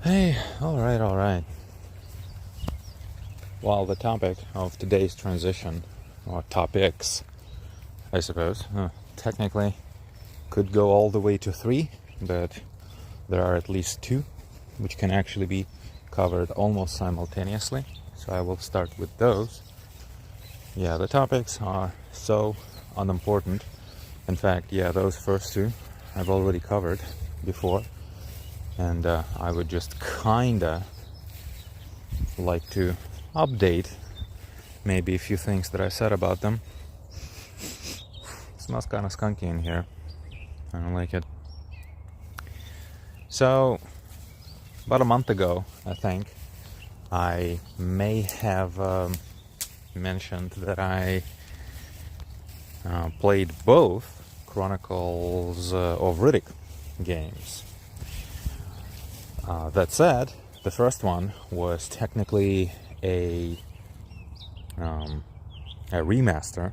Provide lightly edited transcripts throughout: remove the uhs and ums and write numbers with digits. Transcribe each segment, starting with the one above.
Hey, all right. Well, the topic of today's transition, or topics, I suppose, technically could go all the way to three, but there are at least two, which can actually be covered almost simultaneously. So I will start with those. Yeah, the topics are so unimportant. In fact, yeah, those first two I've already covered before, and I would just kinda like to update maybe a few things that I said about them. It smells kind of skunky in here. I don't like it. So, about a month ago, I think, I may have mentioned that I played both Chronicles of Riddick games. That said, the first one was technically a remaster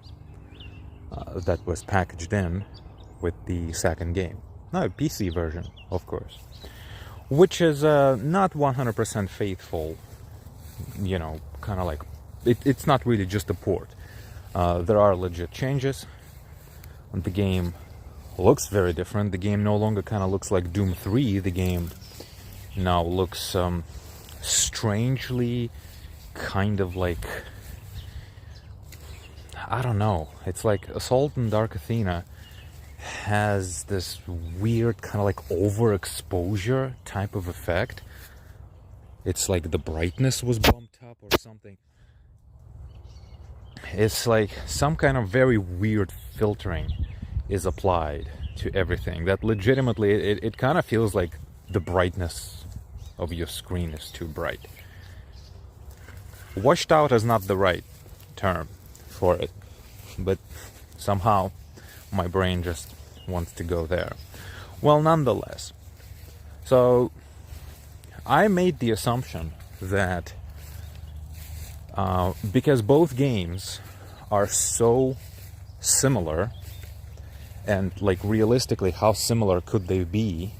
that was packaged in with the second game. No, a PC version, of course, which is not 100% faithful. You know, kind of like it's not really just a port. There are legit changes, and the game looks very different. The game no longer kind of looks like Doom 3. The game now looks strangely kind of like, I don't know, it's like Assault on Dark Athena has this weird kind of like overexposure type of effect. It's like the brightness was bumped up or something. It's like some kind of very weird filtering is applied to everything that legitimately it kind of feels like the brightness of your screen is too bright. Washed out is not the right term for it, but somehow my brain just wants to go there. Well, nonetheless, so I made the assumption that because both games are so similar, and like realistically, how similar could they be?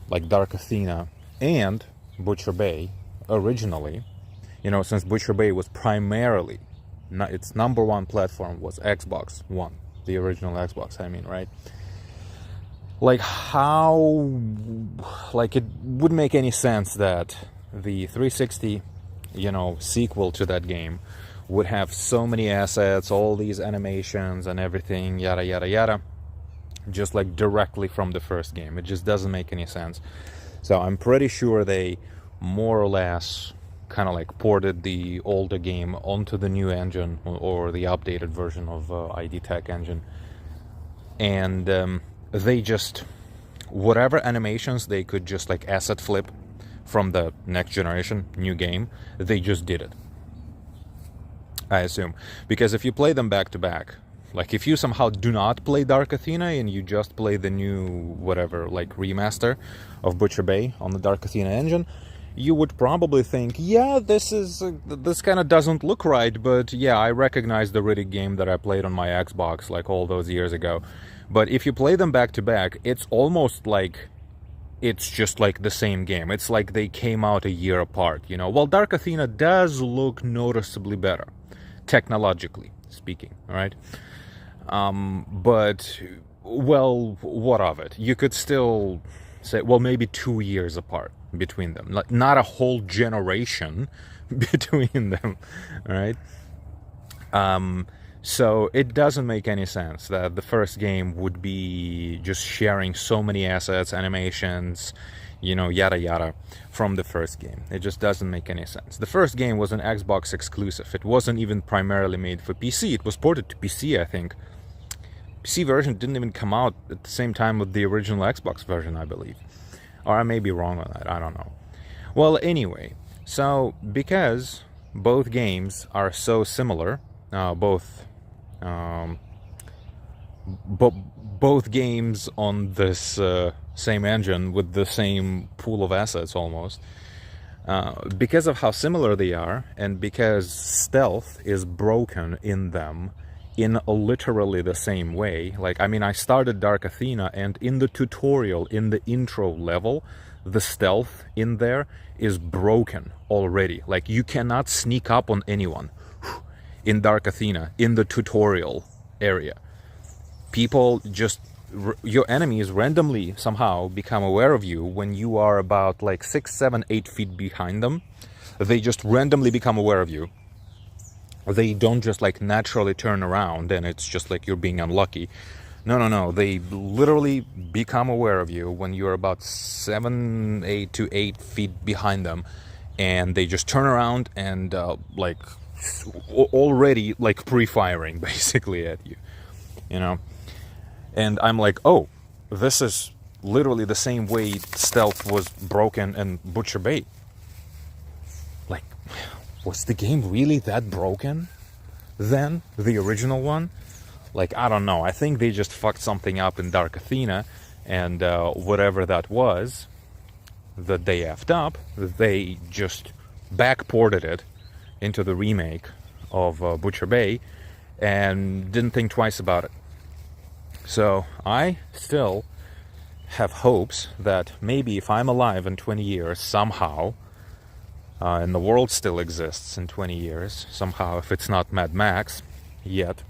Like Dark Athena and Butcher Bay originally, you know, since Butcher Bay was primarily, its number one platform was Xbox One, the original Xbox, I mean, right? Like how, like it would make any sense that the 360, you know, sequel to that game would have so many assets, all these animations and everything, yada, yada, yada, just like directly from the first game. It just doesn't make any sense. So I'm pretty sure they more or less kind of like ported the older game onto the new engine or the updated version of ID Tech engine, and they just, whatever animations they could just like asset flip from the next generation new game, they just did it, I assume. Because if you play them back to back, like if you somehow do not play Dark Athena and you just play the new whatever like remaster of Butcher Bay on the Dark Athena engine, you would probably think, yeah, this kind of doesn't look right, but yeah, I recognize the Riddick game that I played on my Xbox like all those years ago. But if you play them back to back, it's almost like it's just like the same game. It's like they came out a year apart, you know. Well, Dark Athena does look noticeably better, technologically speaking, all right? But, well, what of it? You could still say, well, maybe 2 years apart between them, not a whole generation between them, right? So it doesn't make any sense that the first game would be just sharing so many assets, animations, you know, yada yada, from the first game. It just doesn't make any sense. The first game was an Xbox exclusive. It wasn't even primarily made for PC. It was ported to PC, I think. PC version didn't even come out at the same time with the original Xbox version, I believe. Or I may be wrong on that, I don't know. Well, anyway, so because both games are so similar, both games on this same engine with the same pool of assets almost, because of how similar they are, and because stealth is broken in them in literally the same way. Like, I mean, I started Dark Athena, and in the tutorial, in the intro level, the stealth in there is broken already. Like, you cannot sneak up on anyone in Dark Athena, in the tutorial area. People just, your enemies randomly somehow become aware of you when you are about like 6, 7, 8 feet behind them. They just randomly become aware of you. They don't just like naturally turn around and it's just like you're being unlucky. No. They literally become aware of you when you're about 7, 8 to 8 feet behind them, and they just turn around and like already like pre-firing basically at you, you know. And I'm like, oh, this is literally the same way stealth was broken in Butcher Bay. Like, was the game really that broken then, the original one? Like, I don't know. I think they just fucked something up in Dark Athena, and whatever that was that they effed up, they just backported it into the remake of Butcher Bay and didn't think twice about it. So I still have hopes that maybe if I'm alive in 20 years somehow, and the world still exists in 20 years somehow, if it's not Mad Max yet,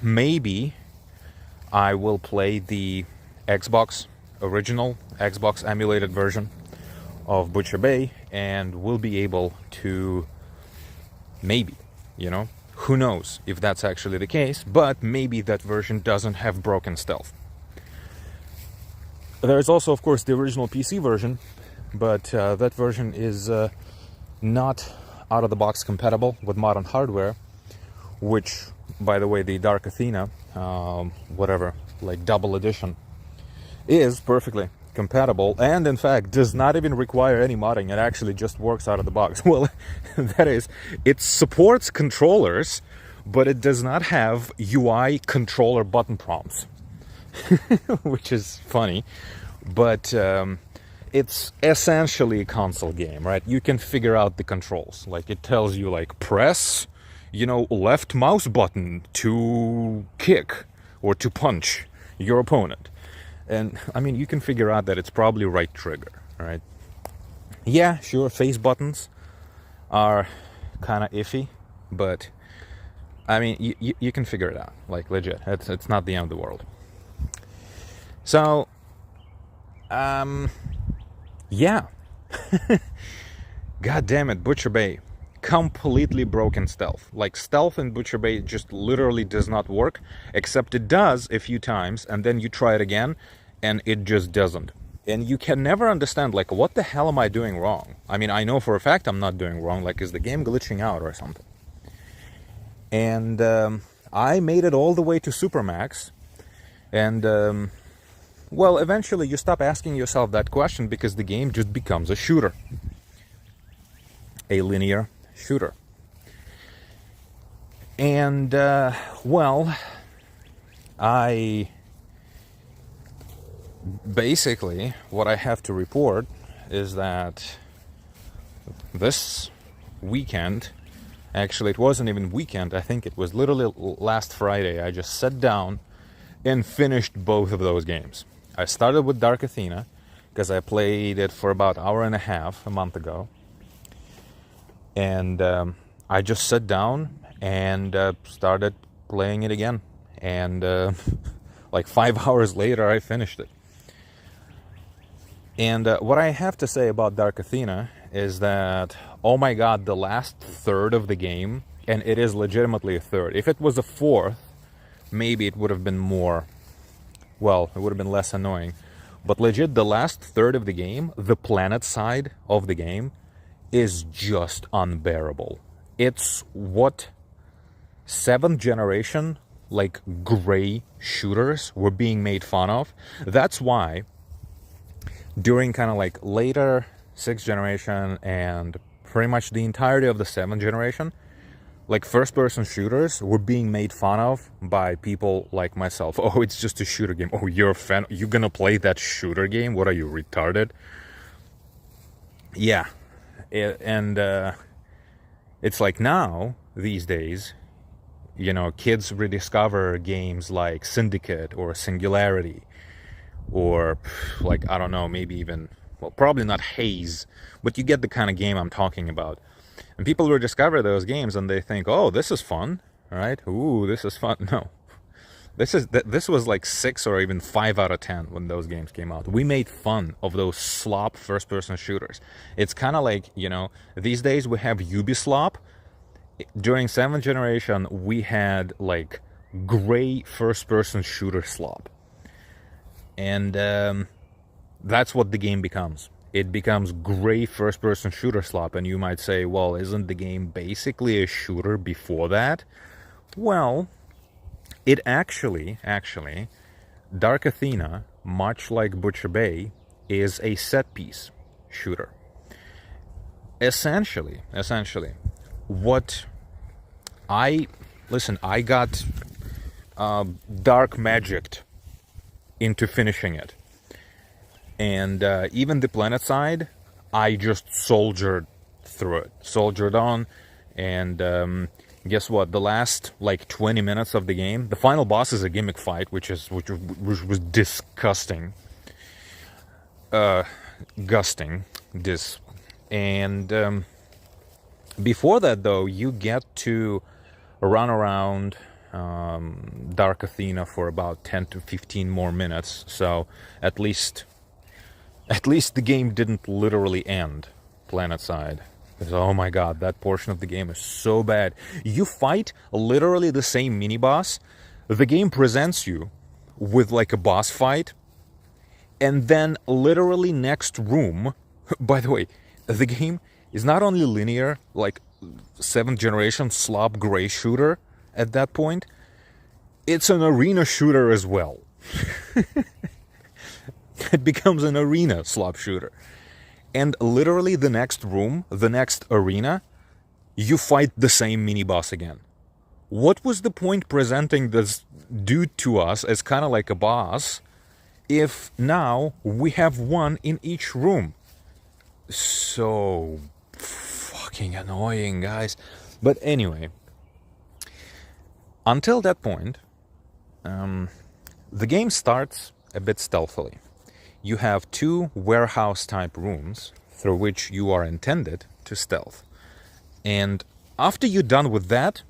maybe I will play the original Xbox emulated version of Butcher Bay, and will be able to, maybe, you know, who knows if that's actually the case, but maybe that version doesn't have broken stealth. There's also, of course, the original PC version, but that version is not out-of-the-box compatible with modern hardware, which, by the way, the Dark Athena, whatever, like double edition, is perfectly compatible, and in fact does not even require any modding. It actually just works out of the box. Well, that is, it supports controllers, but it does not have UI controller button prompts, which is funny. But it's essentially a console game, right? You can figure out the controls. Like, it tells you, like, press, you know, left mouse button to kick or to punch your opponent. And, I mean, you can figure out that it's probably right trigger, right? Yeah, sure, face buttons are kind of iffy, but, I mean, you can figure it out, like, legit. It's not the end of the world. So, yeah. God damn it, Butcher Bay. Completely broken stealth. Like, stealth in Butcher Bay just literally does not work, except it does a few times, and then you try it again, and it just doesn't. And you can never understand, like, what the hell am I doing wrong? I mean, I know for a fact I'm not doing wrong. Like, is the game glitching out or something? And I made it all the way to Supermax, and well, eventually you stop asking yourself that question because the game just becomes a shooter. A linear shooter. And, well, basically, what I have to report is that this weekend, actually it wasn't even weekend, I think it was literally last Friday, I just sat down and finished both of those games. I started with Dark Athena, because I played it for about an hour and a half a month ago. And I just sat down and started playing it again. And like 5 hours later, I finished it. And what I have to say about Dark Athena is that, oh my god, the last third of the game, and it is legitimately a third. If it was a fourth, maybe it would have been more, well, it would have been less annoying. But legit, the last third of the game, the planet side of the game, is just unbearable. It's what 7th generation, like, gray shooters were being made fun of. That's why during kind of like later 6th generation and pretty much the entirety of the 7th generation, like, first-person shooters were being made fun of by people like myself. Oh, it's just a shooter game. Oh, you're a fan? You're gonna play that shooter game? What are you, retarded? Yeah. And it's like now, these days, you know, kids rediscover games like Syndicate or Singularity, or like, I don't know, maybe even, well, probably not Haze, but you get the kind of game I'm talking about. And people rediscover those games and they think, oh, this is fun, right? Ooh, this is fun. No. This was like 6 or even 5 out of 10 when those games came out. We made fun of those slop first-person shooters. It's kind of like, you know, these days we have Ubislop. During 7th generation, we had like gray first-person shooter slop. And that's what the game becomes. It becomes gray first-person shooter slop. And you might say, well, isn't the game basically a shooter before that? Well, it actually, Dark Athena, much like Butcher Bay, is a set-piece shooter. Essentially, what I got dark magicked into finishing it. And even the planet side, I just soldiered through it. Soldiered on, and guess what? The last like 20 minutes of the game, the final boss is a gimmick fight, which was disgusting. And before that, though, you get to run around Dark Athena for about 10 to 15 more minutes. So at least the game didn't literally end planetside. Because, oh my god, that portion of the game is so bad. You fight literally the same mini-boss. The game presents you with like a boss fight. And then literally next room... By the way, the game is not only linear, like 7th generation slop gray shooter at that point. It's an arena shooter as well. It becomes an arena slop shooter. And literally the next room, the next arena, you fight the same mini-boss again. What was the point presenting this dude to us as kind of like a boss if now we have one in each room? So fucking annoying, guys. But anyway, until that point, the game starts a bit stealthily. You have 2 warehouse-type rooms through which you are intended to stealth. And after you're done with that,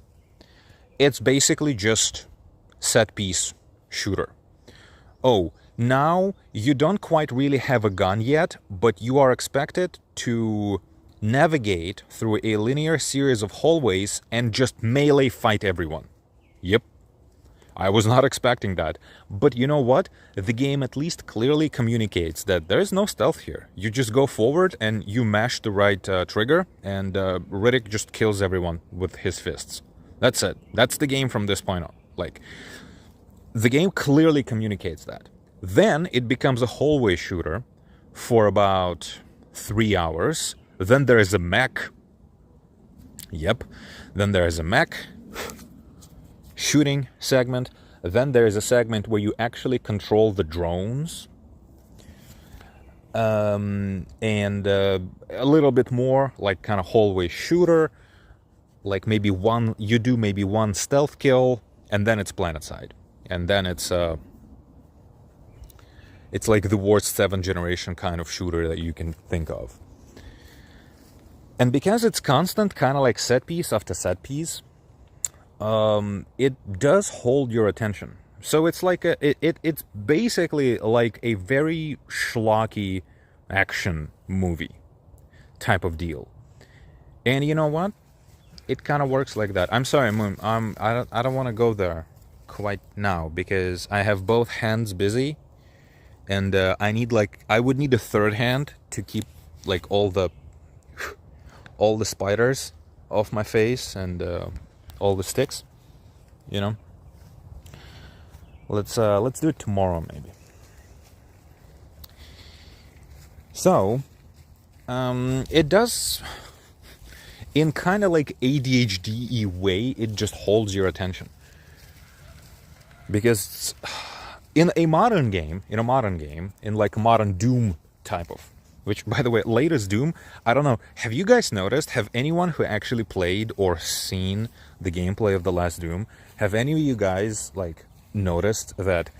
it's basically just set-piece shooter. Oh, now you don't quite really have a gun yet, but you are expected to navigate through a linear series of hallways and just melee fight everyone. Yep. I was not expecting that. But you know what? The game at least clearly communicates that there is no stealth here. You just go forward and you mash the right trigger, and Riddick just kills everyone with his fists. That's it. That's the game from this point on. Like, the game clearly communicates that. Then it becomes a hallway shooter for about 3 hours. Then there is a mech. Yep. Then there is a mech shooting segment. Then there is a segment where you actually control the drones. And a little bit more like kind of hallway shooter. Like maybe you do maybe one stealth kill, and then it's planetside. And then it's like the worst 7th generation kind of shooter that you can think of. And because it's constant, kind of like set piece after set piece, it does hold your attention. So it's like it's basically like a very schlocky action movie type of deal. And you know what? It kind of works like that. I'm sorry, Moon. I don't want to go there quite now because I have both hands busy, and I would need a third hand to keep like all the spiders off my face and all the sticks, you know. Let's do it tomorrow maybe. So it does, in kind of like ADHD-y way, it just holds your attention. Because in a modern game, in like a modern Doom type of which, by the way, latest Doom, I don't know, have you guys noticed, have anyone who actually played or seen the gameplay of the last Doom, have any of you guys, like, noticed that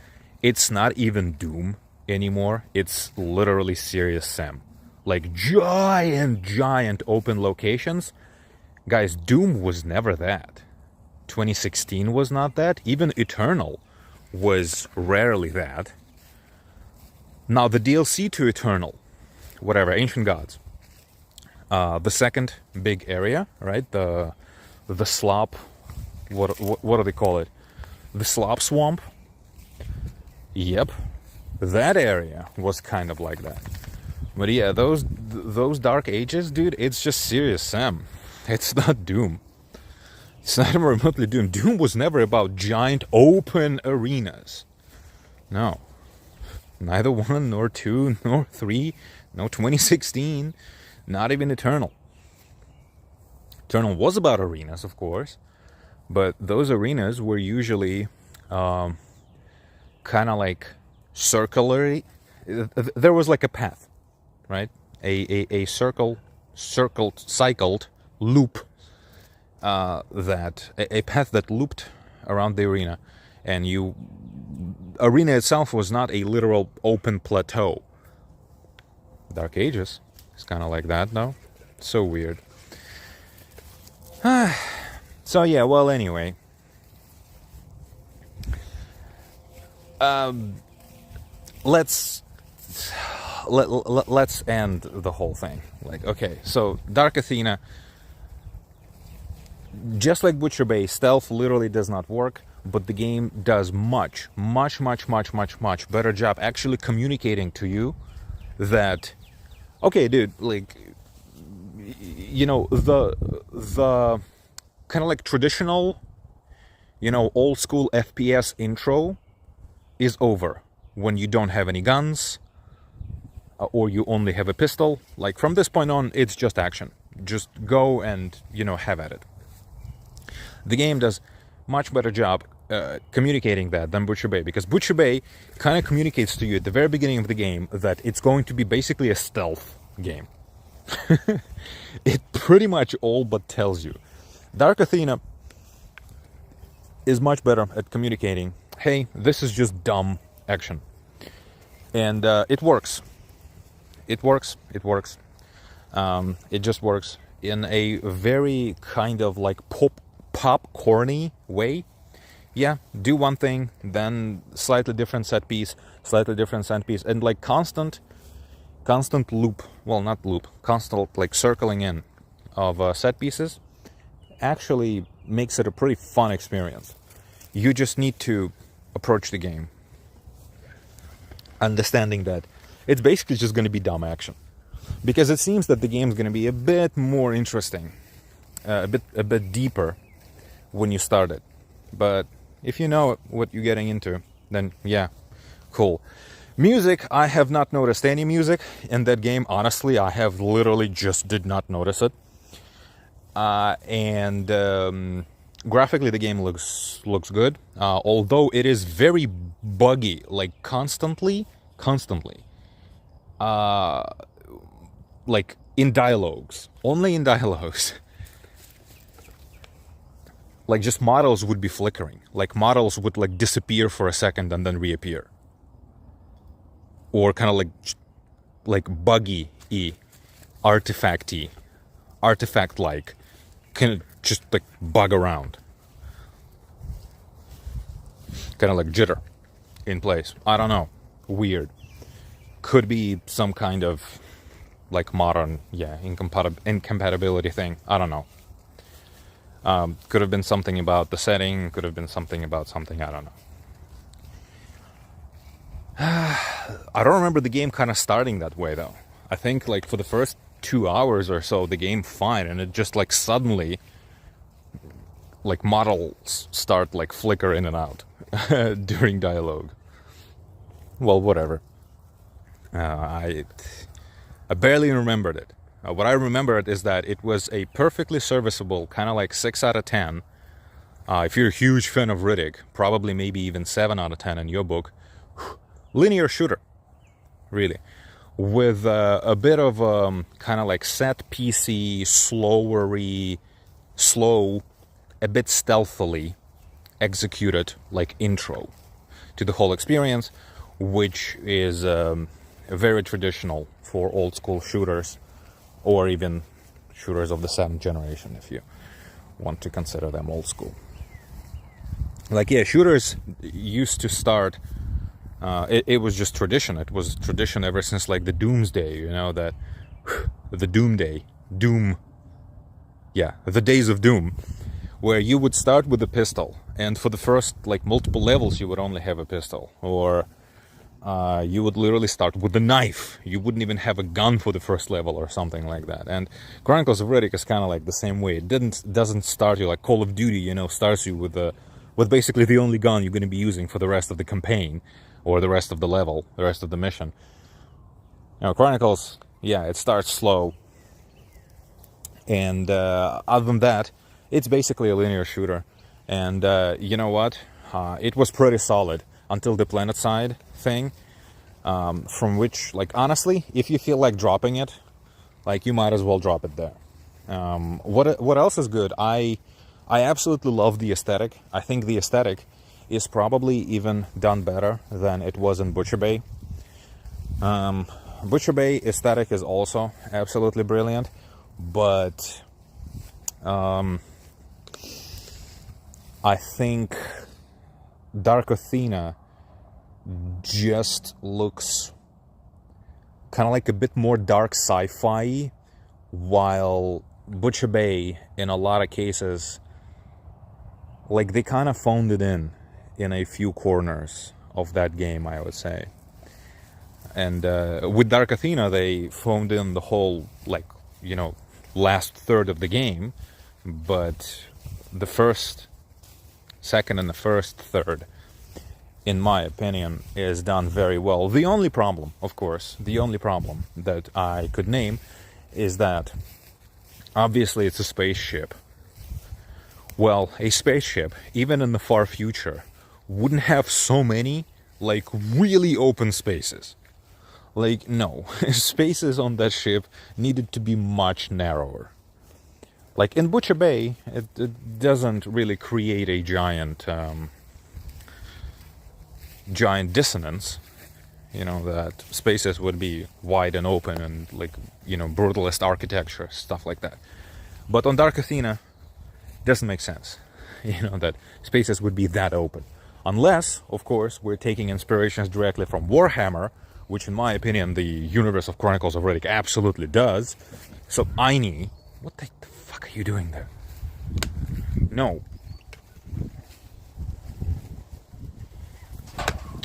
it's not even Doom anymore? It's literally Serious Sam. Like, giant open locations. Guys, Doom was never that. 2016 was not that. Even Eternal was rarely that. Now, the DLC to Eternal, whatever, Ancient Gods, the second big area, right? The slop, what do they call it? The slop swamp. Yep, that area was kind of like that. But yeah, those Dark Ages, dude, it's just Serious Sam. It's not Doom. It's not even remotely Doom. Doom was never about giant open arenas. No. Neither 1, nor 2, nor 3, no 2016, not even Eternal. Eternal was about arenas, of course, but those arenas were usually kind of like circular. There was like a path, right? A cycled loop, a path that looped around the arena, and arena itself was not a literal open plateau. Dark Ages is kind of like that, though. So weird. So yeah, well, anyway, let's end the whole thing. Like, okay, so Dark Athena, just like Butcher Bay, stealth literally does not work, but the game does much better job actually communicating to you that, okay, dude, like, you know, the kind of like traditional, you know, old school FPS intro is over when you don't have any guns, or you only have a pistol. Like, from this point on, it's just action. Just go and, you know, have at it. The game does much better job communicating that than Butcher Bay, because Butcher Bay kind of communicates to you at the very beginning of the game that it's going to be basically a stealth game. It pretty much all but tells you. Dark Athena is much better at communicating, hey, this is just dumb action. And it works. It works. It just works in a very kind of like popcorny way. Yeah, do one thing, then slightly different set piece, and like constant loop, well, not loop, constant like circling in of set pieces actually makes it a pretty fun experience. You just need to approach the game understanding that it's basically just going to be dumb action, because it seems that the game's going to be a bit more interesting, a bit deeper when you start it. But if you know what you're getting into, then yeah, cool. Music, I have not noticed any music in that game. Honestly, I have literally just did not notice it. And graphically, the game looks good, although it is very buggy, like constantly, like in dialogues, only in dialogues. Like, just models would be flickering. Like, models would like disappear for a second and then reappear. Or kind of like buggy-y, artifact-like, kind of just like bug around. Kind of like jitter in place. I don't know. Weird. Could be some kind of like modern, incompatibility thing. I don't know. Could have been something about the setting, could have been something about something, I don't know. I don't remember the game kind of starting that way, though. I think, like, for the first 2 hours or so, the game fine, and it just, like, suddenly, like, models start, like, flicker in and out during dialogue. Well, whatever. I barely remembered it. What I remembered is that it was a perfectly serviceable, kind of like 6 out of 10. If you're a huge fan of Riddick, probably maybe even 7 out of 10 in your book. Linear shooter, really. with a bit of kind of like set PC, slow, a bit stealthily executed like intro to the whole experience, which is very traditional for old school shooters, or even shooters of the 7th generation, if you want to consider them old school. Like, yeah, shooters used to start, it was just tradition. It was tradition ever since like the Doomsday, you know, that the the days of Doom, where you would start with a pistol, and for the first like multiple levels you would only have a pistol, or you would literally start with a knife. You wouldn't even have a gun for the first level or something like that. And Chronicles of Riddick is kind of like the same way. It doesn't start you like Call of Duty, you know, starts you with basically the only gun you're going to be using for the rest of the campaign, or the rest of the level, the rest of the mission. You know, Chronicles, yeah, it starts slow, and other than that, it's basically a linear shooter. And you know what? It was pretty solid until the planet side thing, from which, like, honestly, if you feel like dropping it, like, you might as well drop it there. What else is good? I absolutely love the aesthetic. I think the aesthetic is probably even done better than it was in Butcher Bay. Butcher Bay aesthetic is also absolutely brilliant, but I think Dark Athena just looks kind of like a bit more dark sci-fi, while Butcher Bay, in a lot of cases, like, they kind of phoned it in a few corners of that game, I would say. And with Dark Athena, they phoned in the whole, like, you know, last third of the game, but the second and the first third, in my opinion, is done very well. The only problem, of course, that I could name is that obviously it's a spaceship. Well, a spaceship, even in the far future, wouldn't have so many, like, really open spaces. Like, no, spaces on that ship needed to be much narrower. Like, in Butcher Bay, it doesn't really create a giant dissonance, you know, that spaces would be wide and open and, like, you know, brutalist architecture, stuff like that. But on Dark Athena, doesn't make sense, you know, that spaces would be that open. Unless, of course, we're taking inspirations directly from Warhammer, which in my opinion the universe of Chronicles of Riddick absolutely does. So, Aini, what the fuck are you doing there? No.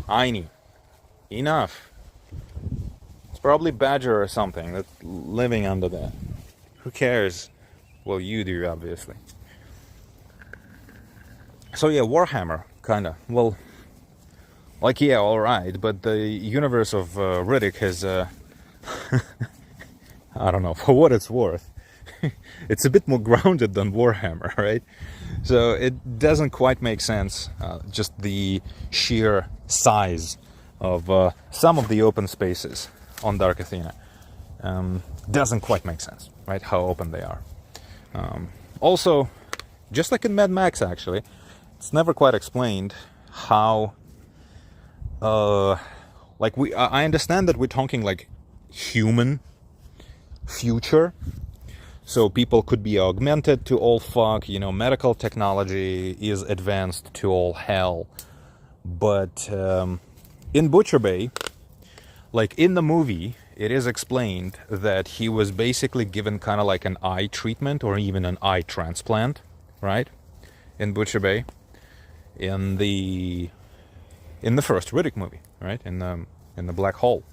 Aini, enough. It's probably Badger or something that's living under there. Who cares? Well, you do, obviously. So yeah, Warhammer, kinda. Well, like, yeah, alright, but the universe of Riddick has, I don't know, for what it's worth, it's a bit more grounded than Warhammer, right? So it doesn't quite make sense, just the sheer size of some of the open spaces on Dark Athena. Doesn't quite make sense, right, how open they are. Also, just like in Mad Max, actually, it's never quite explained how, like, I understand that we're talking, like, human future, so people could be augmented to all fuck, you know, medical technology is advanced to all hell, but in Butcher Bay, like, in the movie, it is explained that he was basically given kind of like an eye treatment or even an eye transplant, right, in Butcher Bay, in the first Riddick movie, right, in the Black Hole,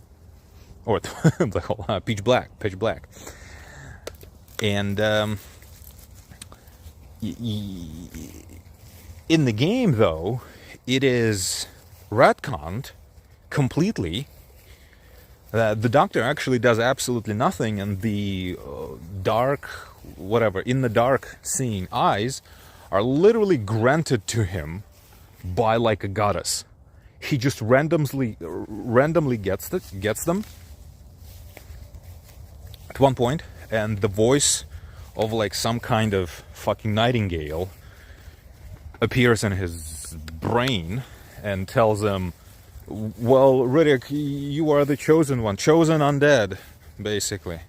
or Black Hole, Pitch Black, and in the game, though, it is retconned completely. The Doctor actually does absolutely nothing, and the in the dark seeing eyes are literally granted to him by, like, a goddess. He just randomly gets them, at one point, and the voice of like some kind of fucking nightingale appears in his brain and tells him, well, Riddick, you are the chosen one, chosen undead, basically.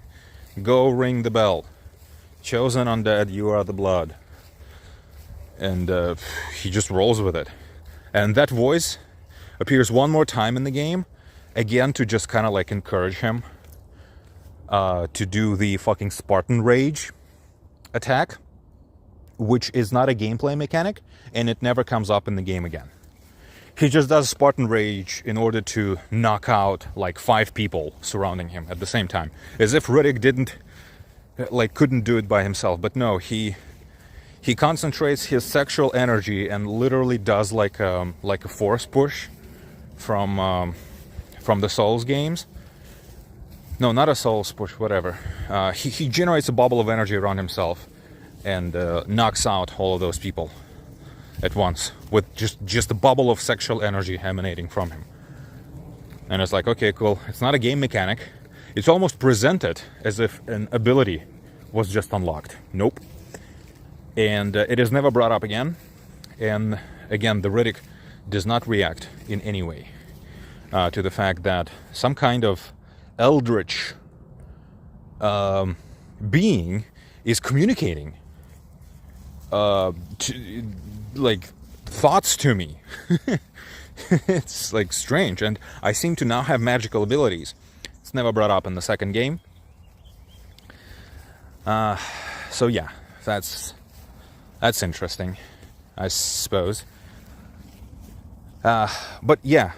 Go ring the bell. Chosen undead, you are the blood. And he just rolls with it. And that voice appears one more time in the game, again to just kind of like encourage him to do the fucking Spartan Rage attack, which is not a gameplay mechanic, and it never comes up in the game again. He just does Spartan Rage in order to knock out like 5 people surrounding him at the same time, as if Riddick couldn't do it by himself. But no, he concentrates his sexual energy and literally does like a force push from the Souls games. No, not a Souls push, whatever. He generates a bubble of energy around himself and knocks out all of those people at once with just a bubble of sexual energy emanating from him. And it's like, okay, cool. It's not a game mechanic. It's almost presented as if an ability was just unlocked. Nope. And it is never brought up again. And again, the Riddick does not react in any way to the fact that some kind of eldritch being is communicating thoughts to me. It's like strange, and I seem to now have magical abilities. It's never brought up in the second game. So yeah, that's interesting, I suppose. But yeah,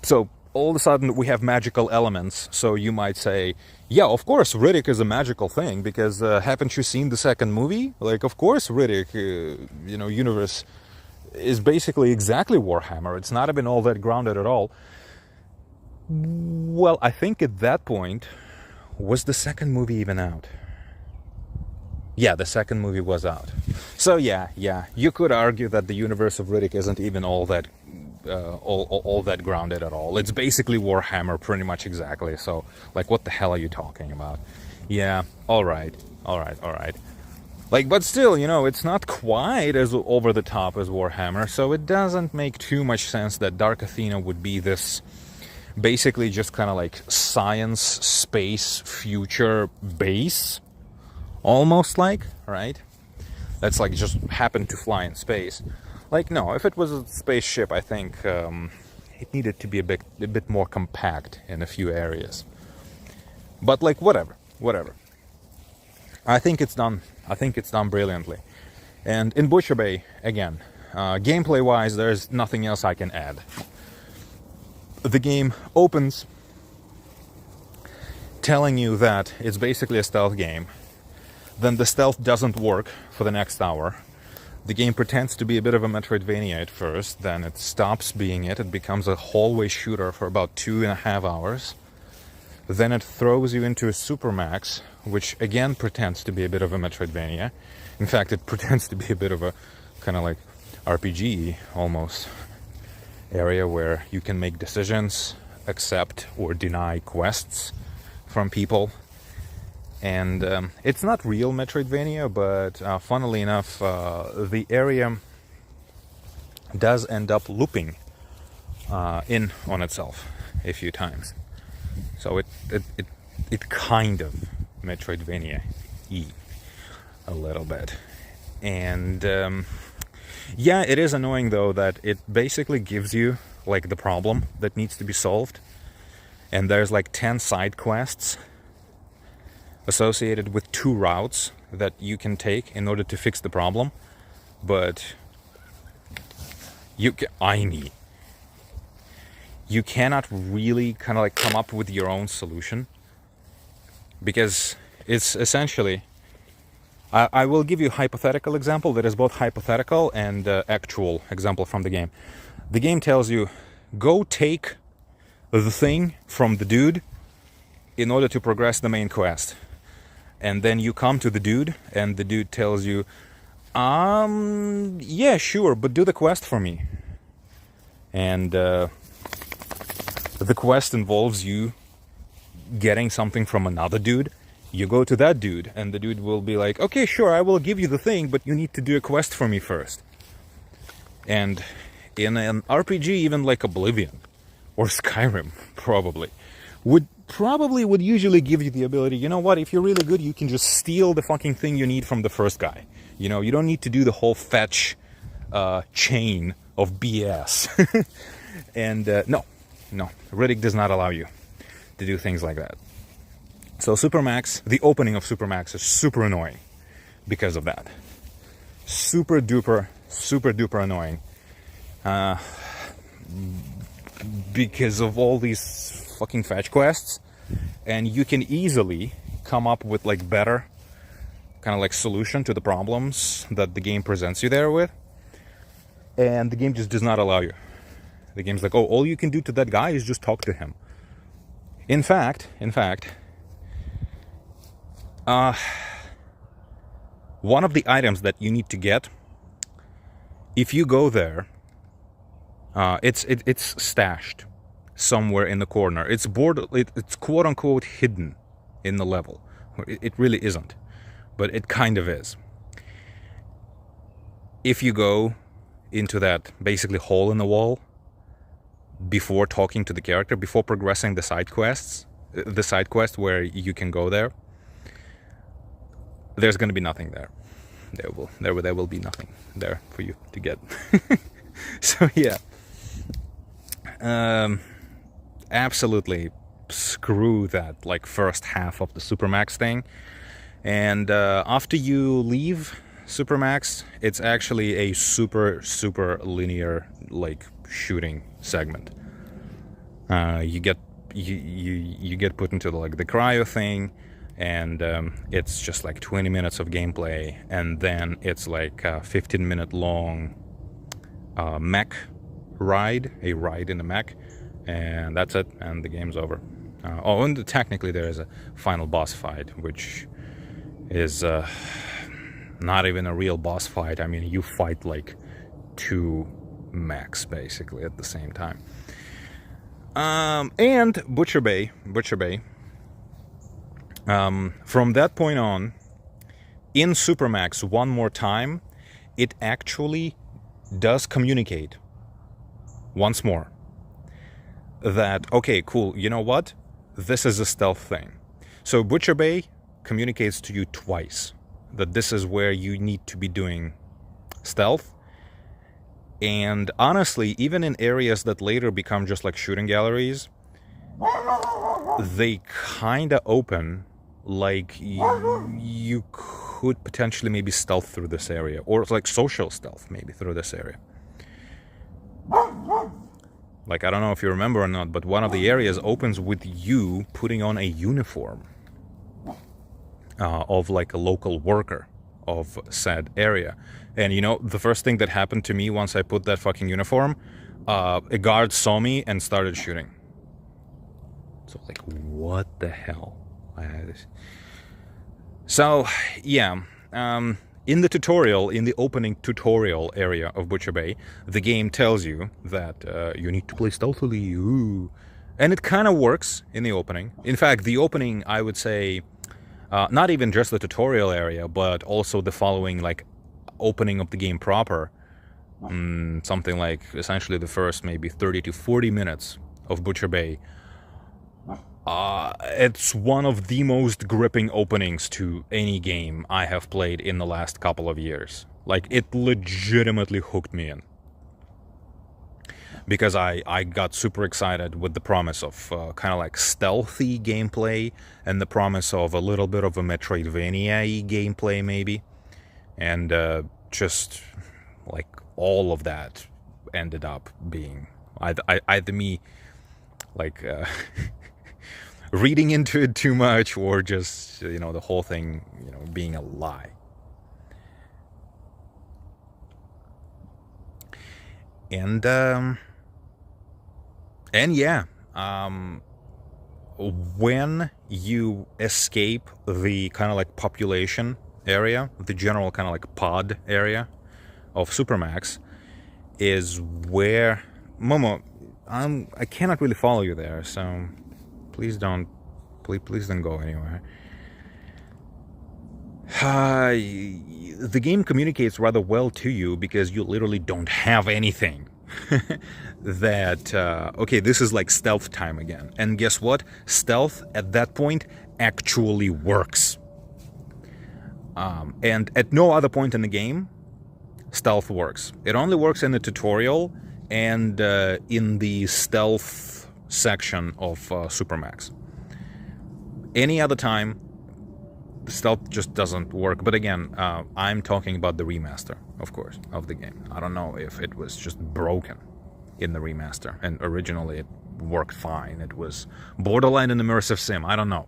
so all of a sudden we have magical elements. So you might say, yeah, of course Riddick is a magical thing, because haven't you seen the second movie? Like, of course Riddick, universe is basically exactly Warhammer. It's not even all that grounded at all. Well, I think at that point, was the second movie even out? Yeah, the second movie was out. So yeah, you could argue that the universe of Riddick isn't even all that grounded at all. It's basically Warhammer, pretty much exactly. So, like, what the hell are you talking about? Yeah, all right. Like, but still, it's not quite as over the top as Warhammer, so it doesn't make too much sense that Dark Athena would be this basically just kind of like science, space, future base, almost like, right? That's like just happened to fly in space. Like, no, if it was a spaceship, I think it needed to be a bit more compact in a few areas. But like, whatever. I think it's done brilliantly. And in Butcher Bay, again, gameplay-wise, there's nothing else I can add. The game opens telling you that it's basically a stealth game. Then the stealth doesn't work for the next hour. The game pretends to be a bit of a Metroidvania at first, then it stops being it. It becomes a hallway shooter for about 2.5 hours. Then it throws you into a Supermax, which again pretends to be a bit of a Metroidvania. In fact, it pretends to be a bit of a kind of like RPG almost area where you can make decisions, accept or deny quests from people. And it's not real Metroidvania, but funnily enough, the area does end up looping in on itself a few times. So it kind of Metroidvania-y a little bit. And yeah, it is annoying though that it basically gives you like the problem that needs to be solved. And there's like 10 side quests associated with 2 routes that you can take in order to fix the problem. But you cannot really kind of like come up with your own solution, because it's essentially, I will give you a hypothetical example that is both hypothetical and actual example from the game. The game tells you, go take the thing from the dude in order to progress the main quest. And then you come to the dude, and the dude tells you, yeah, sure, but do the quest for me. And the quest involves you getting something from another dude, you go to that dude, and the dude will be like, okay, sure, I will give you the thing, but you need to do a quest for me first. And in an RPG, even like Oblivion or Skyrim, would usually give you the ability, you know what, if you're really good, you can just steal the fucking thing you need from the first guy. You know, you don't need to do the whole fetch chain of BS. And no, Riddick does not allow you to do things like that. So Supermax, the opening of Supermax is super annoying because of that. Super duper annoying. Because of all these fucking fetch quests, and you can easily come up with like better kind of like solution to the problems that the game presents you there with, and the game just does not allow you. The game's like, oh, all you can do to that guy is just talk to him. In fact, one of the items that you need to get, if you go there, it's stashed somewhere in the corner. It's quote unquote hidden in the level. It really isn't, but it kind of is. If you go into that basically hole in the wall before talking to the character, before progressing the side quest where you can go there, there's going to be nothing there. There will be nothing there for you to get. So yeah, absolutely screw that like first half of the Supermax thing. And after you leave Supermax, it's actually a super linear like shooting segment. You get put into the cryo thing, and it's just like 20 minutes of gameplay, and then it's like a 15-minute long mech ride, a ride in a mech, and that's it, and the game's over. And technically there is a final boss fight, which is not even a real boss fight. I mean, you fight like two mechs basically at the same time. And Butcher Bay. From that point on, in Supermax one more time, it actually does communicate once more that, okay, cool, you know what? This is a stealth thing. So Butcher Bay communicates to you twice that this is where you need to be doing stealth. And honestly, even in areas that later become just like shooting galleries, they kind of open like you could potentially maybe stealth through this area, or like social stealth maybe through this area. Like, I don't know if you remember or not, but one of the areas opens with you putting on a uniform of like a local worker of said area. And you know, the first thing that happened to me once I put that fucking uniform, a guard saw me and started shooting. So like, what the hell? So yeah, in the tutorial, in the opening tutorial area of Butcher Bay, the game tells you that you need to play stealthily. Ooh. And it kind of works in the opening. In fact, the opening, I would say, not even just the tutorial area, but also the following like opening of the game proper, something like essentially the first maybe 30 to 40 minutes of Butcher Bay, it's one of the most gripping openings to any game I have played in the last couple of years. Like, it legitimately hooked me in, because I got super excited with the promise of kind of like stealthy gameplay, and the promise of a little bit of a Metroidvania-y gameplay maybe. And just like all of that ended up being either me like reading into it too much, or just, you know, the whole thing, you know, being a lie. And yeah, when you escape the kind of like population area, the general kind of like pod area of Supermax, is where Momo, I cannot really follow you there, so please don't Please don't go anywhere. The game communicates rather well to you because you literally don't have anything. That, okay, this is like stealth time again. And guess what? Stealth at that point actually works. And at no other point in the game, stealth works. It only works in the tutorial and in the stealth section of Supermax. Any other time, stealth just doesn't work. But again, I'm talking about the remaster, of course, of the game. I don't know if it was just broken in the remaster, and originally it worked fine. It was borderline an immersive sim. I don't know.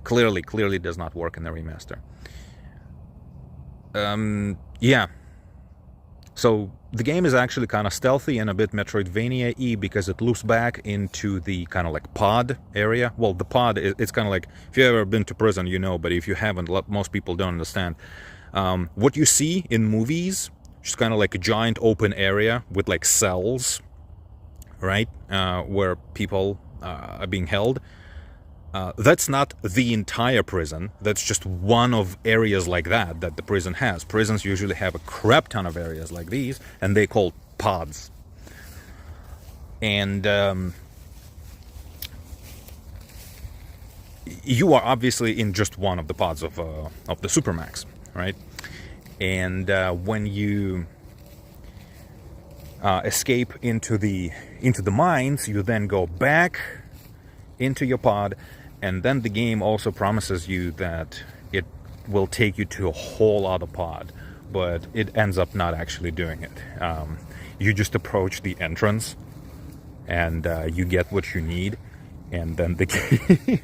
Clearly does not work in the remaster. Yeah. So the game is actually kind of stealthy and a bit Metroidvania-y because it loops back into the kind of like pod area. Well, the pod, it's kind of like, if you've ever been to prison, you know, but if you haven't, most people don't understand. What you see in movies, just kind of like a giant open area with like cells, right, where people are being held. That's not the entire prison. That's just one of areas like that the prison has. Prisons usually have a crap ton of areas like these, and they call pods. And you are obviously in just one of the pods of the Supermax, right? And when you escape into the mines, you then go back into your pod. And then the game also promises you that it will take you to a whole other pod, but it ends up not actually doing it. You just approach the entrance, and you get what you need, and then the game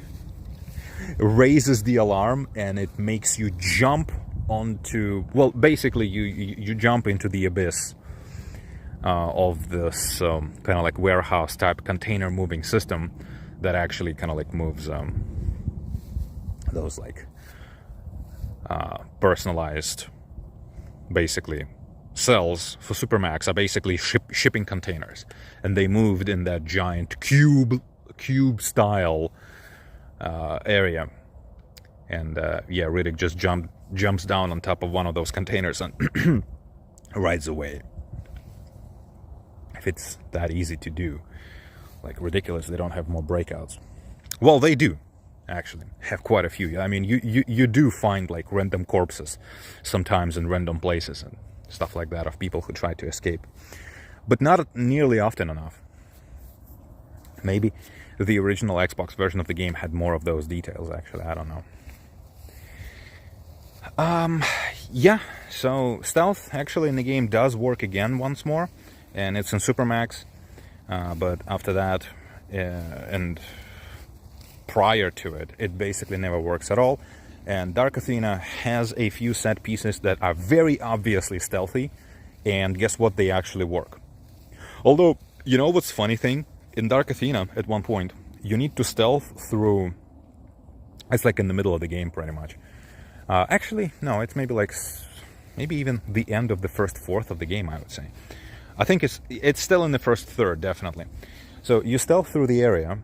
raises the alarm, and it makes you jump onto... Well, basically, you jump into the abyss of this kind of like warehouse-type container-moving system that actually kind of like moves those like personalized, basically, cells for Supermax are basically shipping containers, and they moved in that giant cube style area. And yeah, Riddick just jumps down on top of one of those containers and rides away. If it's that easy to do. Like, ridiculous they don't have more breakouts. Well, they do, actually. Have quite a few. I mean, you do find, like, random corpses sometimes in random places and stuff like that of people who try to escape. But not nearly often enough. Maybe the original Xbox version of the game had more of those details, actually. I don't know. Yeah, so stealth, actually, in the game does work again once more. And it's in Supermax. But after that, and prior to it, it basically never works at all. And Dark Athena has a few set pieces that are very obviously stealthy, and guess what? They actually work. Although, you know what's funny thing? In Dark Athena, at one point, you need to stealth through... It's like in the middle of the game, pretty much. Actually, no, it's maybe even the end of the first fourth of the game, I would say. I think it's still in the first third, definitely. So you stealth through the area,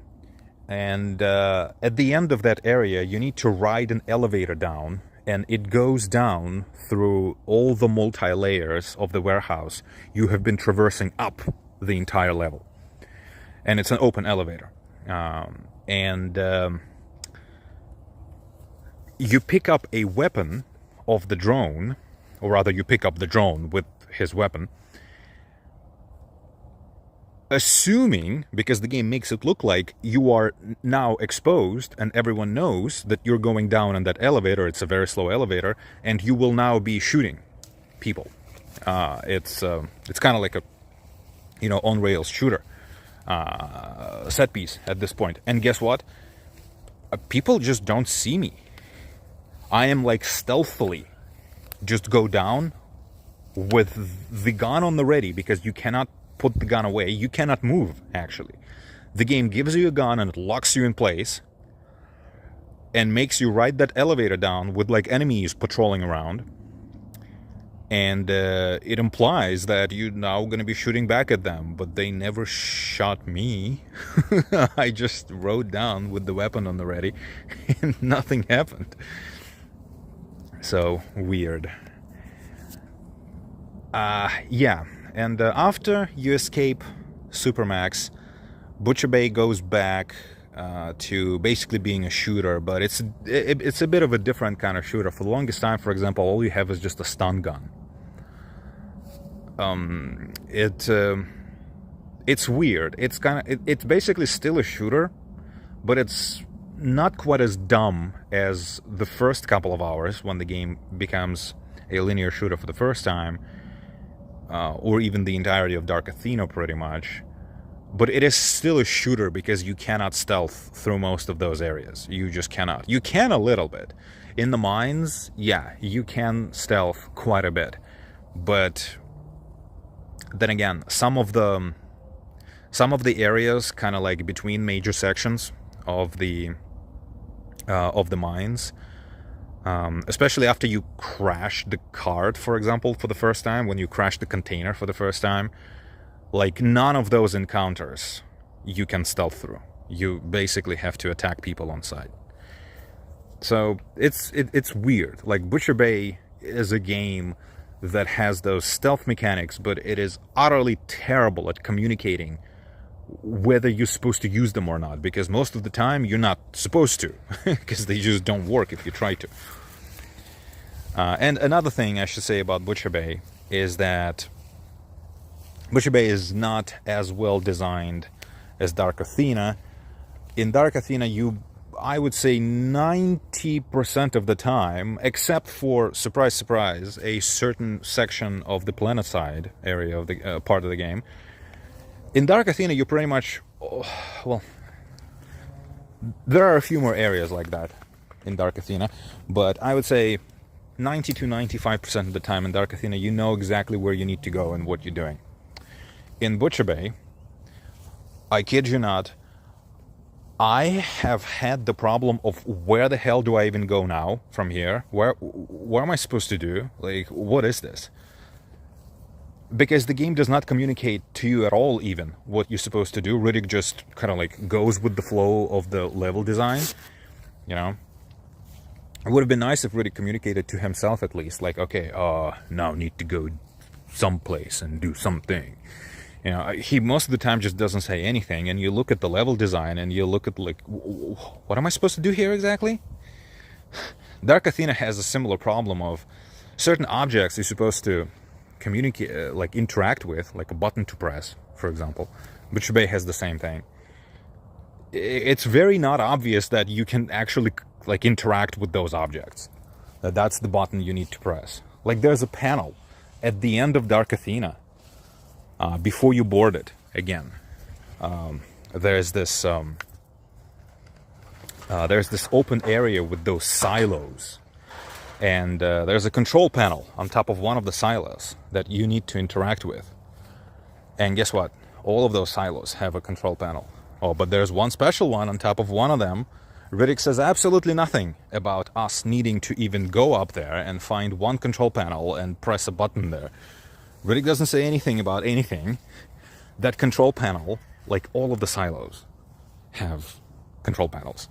and at the end of that area, you need to ride an elevator down, and it goes down through all the multi-layers of the warehouse you have been traversing up the entire level. And it's an open elevator. You pick up a weapon of the drone, or rather you pick up the drone with his weapon, assuming, because the game makes it look like you are now exposed and everyone knows that you're going down in that elevator. It's a very slow elevator, and you will now be shooting people. It's kind of like a, on rails shooter set piece at this point. And guess what? People just don't see me. I am like stealthily just go down with the gun on the ready, because you cannot put the gun away. You cannot move, actually. The game gives you a gun and it locks you in place and makes you ride that elevator down with like enemies patrolling around. And it implies that you're now going to be shooting back at them, but they never shot me. I just rode down with the weapon on the ready, and nothing happened. So, weird. Yeah, and after you escape Supermax, Butcher Bay goes back to basically being a shooter, but it's a bit of a different kind of shooter. For the longest time, for example, all you have is just a stun gun. It's weird. It's basically still a shooter, but it's not quite as dumb as the first couple of hours when the game becomes a linear shooter for the first time, or even the entirety of Dark Athena pretty much. But it is still a shooter because you cannot stealth through most of those areas. You just cannot. You can a little bit. In the mines, yeah, you can stealth quite a bit. But then again, some of the areas kind of like between major sections of the mines, especially after you crash the cart, for example, for the first time, when you crash the container for the first time, like none of those encounters you can stealth through. You basically have to attack people on sight. So it's weird. Like Butcher Bay is a game that has those stealth mechanics, but it is utterly terrible at communicating whether you're supposed to use them or not, because most of the time you're not supposed to, because they just don't work if you try to. And another thing I should say about Butcher Bay is that Butcher Bay is not as well designed as Dark Athena. In Dark Athena, I would say 90% of the time, except for, surprise, surprise, a certain section of the planetside area of the part of the game. In Dark Athena, you pretty much, well, there are a few more areas like that in Dark Athena, but I would say 90 to 95% of the time in Dark Athena, you know exactly where you need to go and what you're doing. In Butcher Bay, I kid you not, I have had the problem of where the hell do I even go now from here? What am I supposed to do? Like, what is this? Because the game does not communicate to you at all even what you're supposed to do. Riddick just kind of like goes with the flow of the level design, you know? It would have been nice if Riddick communicated to himself at least, like, okay, now need to go someplace and do something. You know, he most of the time just doesn't say anything, and you look at the level design and you look at like, what am I supposed to do here exactly? Dark Athena has a similar problem of certain objects you're supposed to communicate, like interact with, like a button to press, for example. Butcher Bay has the same thing. It's very not obvious that you can actually like interact with those objects. That's the button you need to press. Like there's a panel at the end of Dark Athena. Before you board it again, there's this open area with those silos, and there's a control panel on top of one of the silos that you need to interact with. And guess what? All of those silos have a control panel. Oh, but there's one special one on top of one of them. Riddick says absolutely nothing about us needing to even go up there and find one control panel and press a button there. Riddick doesn't say anything about anything. That control panel, like all of the silos, have control panels.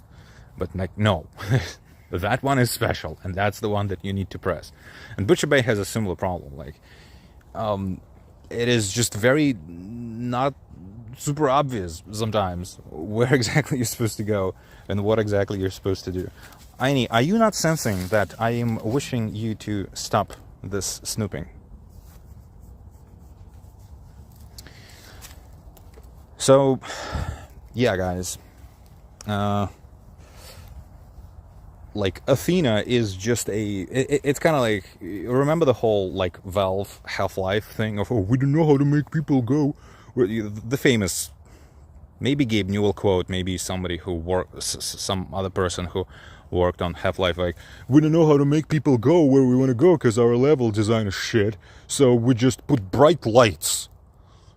But like, no, that one is special, and that's the one that you need to press. And Butcher Bay has a similar problem. Like, it is just very not super obvious sometimes where exactly you're supposed to go and what exactly you're supposed to do. Aini, are you not sensing that I am wishing you to stop this snooping? So, yeah, guys, like Athena is just it's kind of like, remember the whole like Valve Half-Life thing of, oh, we don't know how to make people go, the famous, maybe Gabe Newell quote, maybe somebody who worked, some other person who worked on Half-Life, like, we don't know how to make people go where we want to go because our level design is shit, so we just put bright lights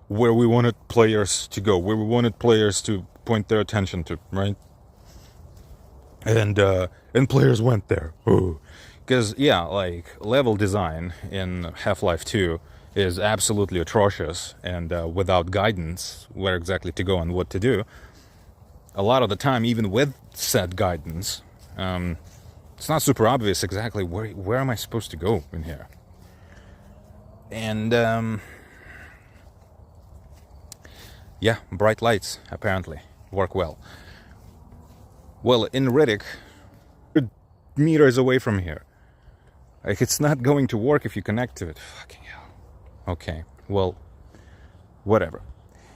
where we wanted players to go, where we wanted players to point their attention to, right? And players went there. Because Because, yeah, like, level design in Half-Life 2 is absolutely atrocious, and without guidance where exactly to go and what to do. A lot of the time, even with said guidance, it's not super obvious exactly where am I supposed to go in here. And, yeah, bright lights, apparently, work well. Well, in Riddick, meters away from here. Like, it's not going to work if you connect to it. Fucking hell. Okay, well, whatever.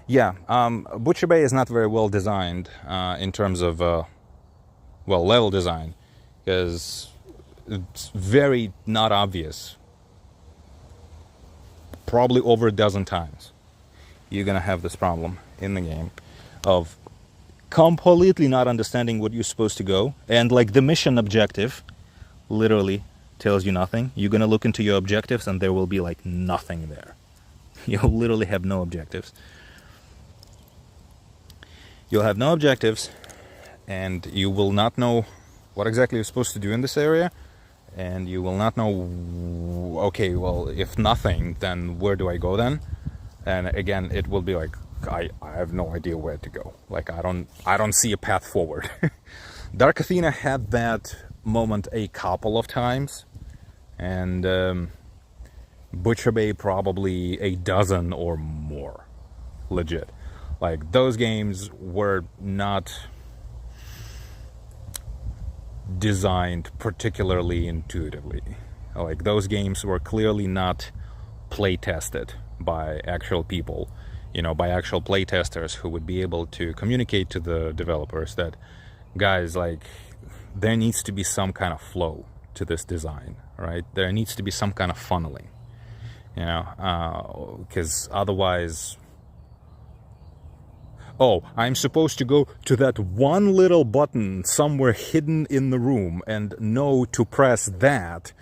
Yeah, Butcher Bay is not very well designed in terms of, well, level design, because it's very not obvious. Probably over a dozen times you're gonna have this problem in the game of completely not understanding what you're supposed to go, and like the mission objective literally tells you nothing. You're gonna look into your objectives and there will be like nothing there. You'll literally have no objectives. You'll have no objectives, and you will not know what exactly you're supposed to do in this area, and you will not know, okay, well, if nothing, then where do I go then? And again, it will be like, I have no idea where to go. Like, I don't see a path forward. Dark Athena had that moment a couple of times, and Butcher Bay probably a dozen or more. Legit. Like, those games were not designed particularly intuitively. Like, those games were clearly not play tested by actual people, you know, by actual play testers who would be able to communicate to the developers that, guys, like, there needs to be some kind of flow to this design, right? There needs to be some kind of funneling, you know, because otherwise, oh, I'm supposed to go to that one little button somewhere hidden in the room and know to press that,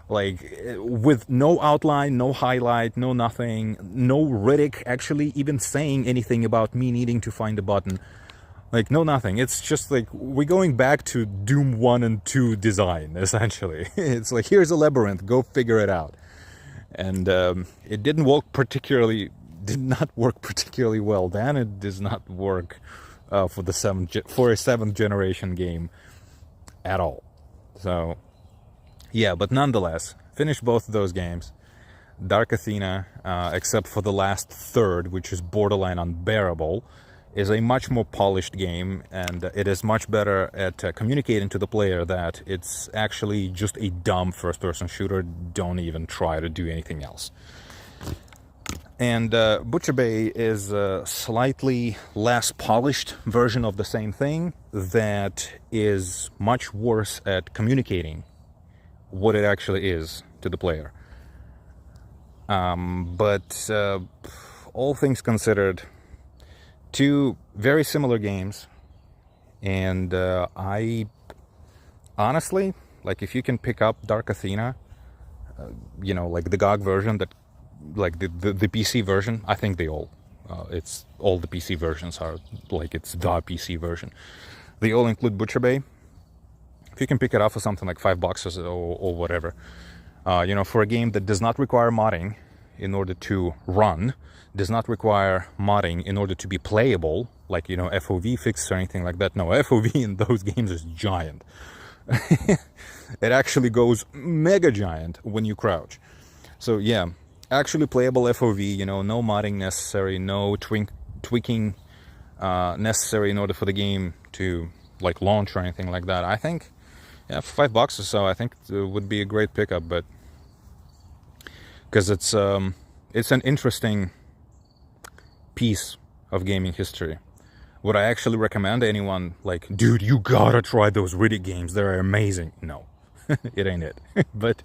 like, with no outline, no highlight, no nothing, no Riddick actually even saying anything about me needing to find a button. Like, no nothing. It's just like, we're going back to Doom 1 and 2 design, essentially. It's like, here's a labyrinth, go figure it out. And it did not work particularly well then. It does not work for a 7th generation game at all. So, yeah, but nonetheless, finished both of those games. Dark Athena, except for the last third, which is borderline unbearable, is a much more polished game, and it is much better at communicating to the player that it's actually just a dumb first-person shooter. Don't even try to do anything else. And Butcher Bay is a slightly less polished version of the same thing that is much worse at communicating what it actually is to the player. But all things considered, two very similar games, and I honestly, like, if you can pick up Dark Athena, you know, like the GOG version, that, like the PC version, I think they all, it's all the PC versions are like, it's the PC version. They all include Butcher Bay. If you can pick it up for something like $5 or whatever, you know, for a game that does not require modding in order to run, does not require modding in order to be playable, like, you know, FOV fixes or anything like that. No, FOV in those games is giant. It actually goes mega giant when you crouch. So yeah, actually playable FOV, you know, no modding necessary, no tweaking necessary in order for the game to, like, launch or anything like that. I think, yeah, for $5 or so, I think it would be a great pickup, but because it's an interesting piece of gaming history. Would I actually recommend anyone, like, dude, you gotta try those Riddick games, they're amazing? No, it ain't it. But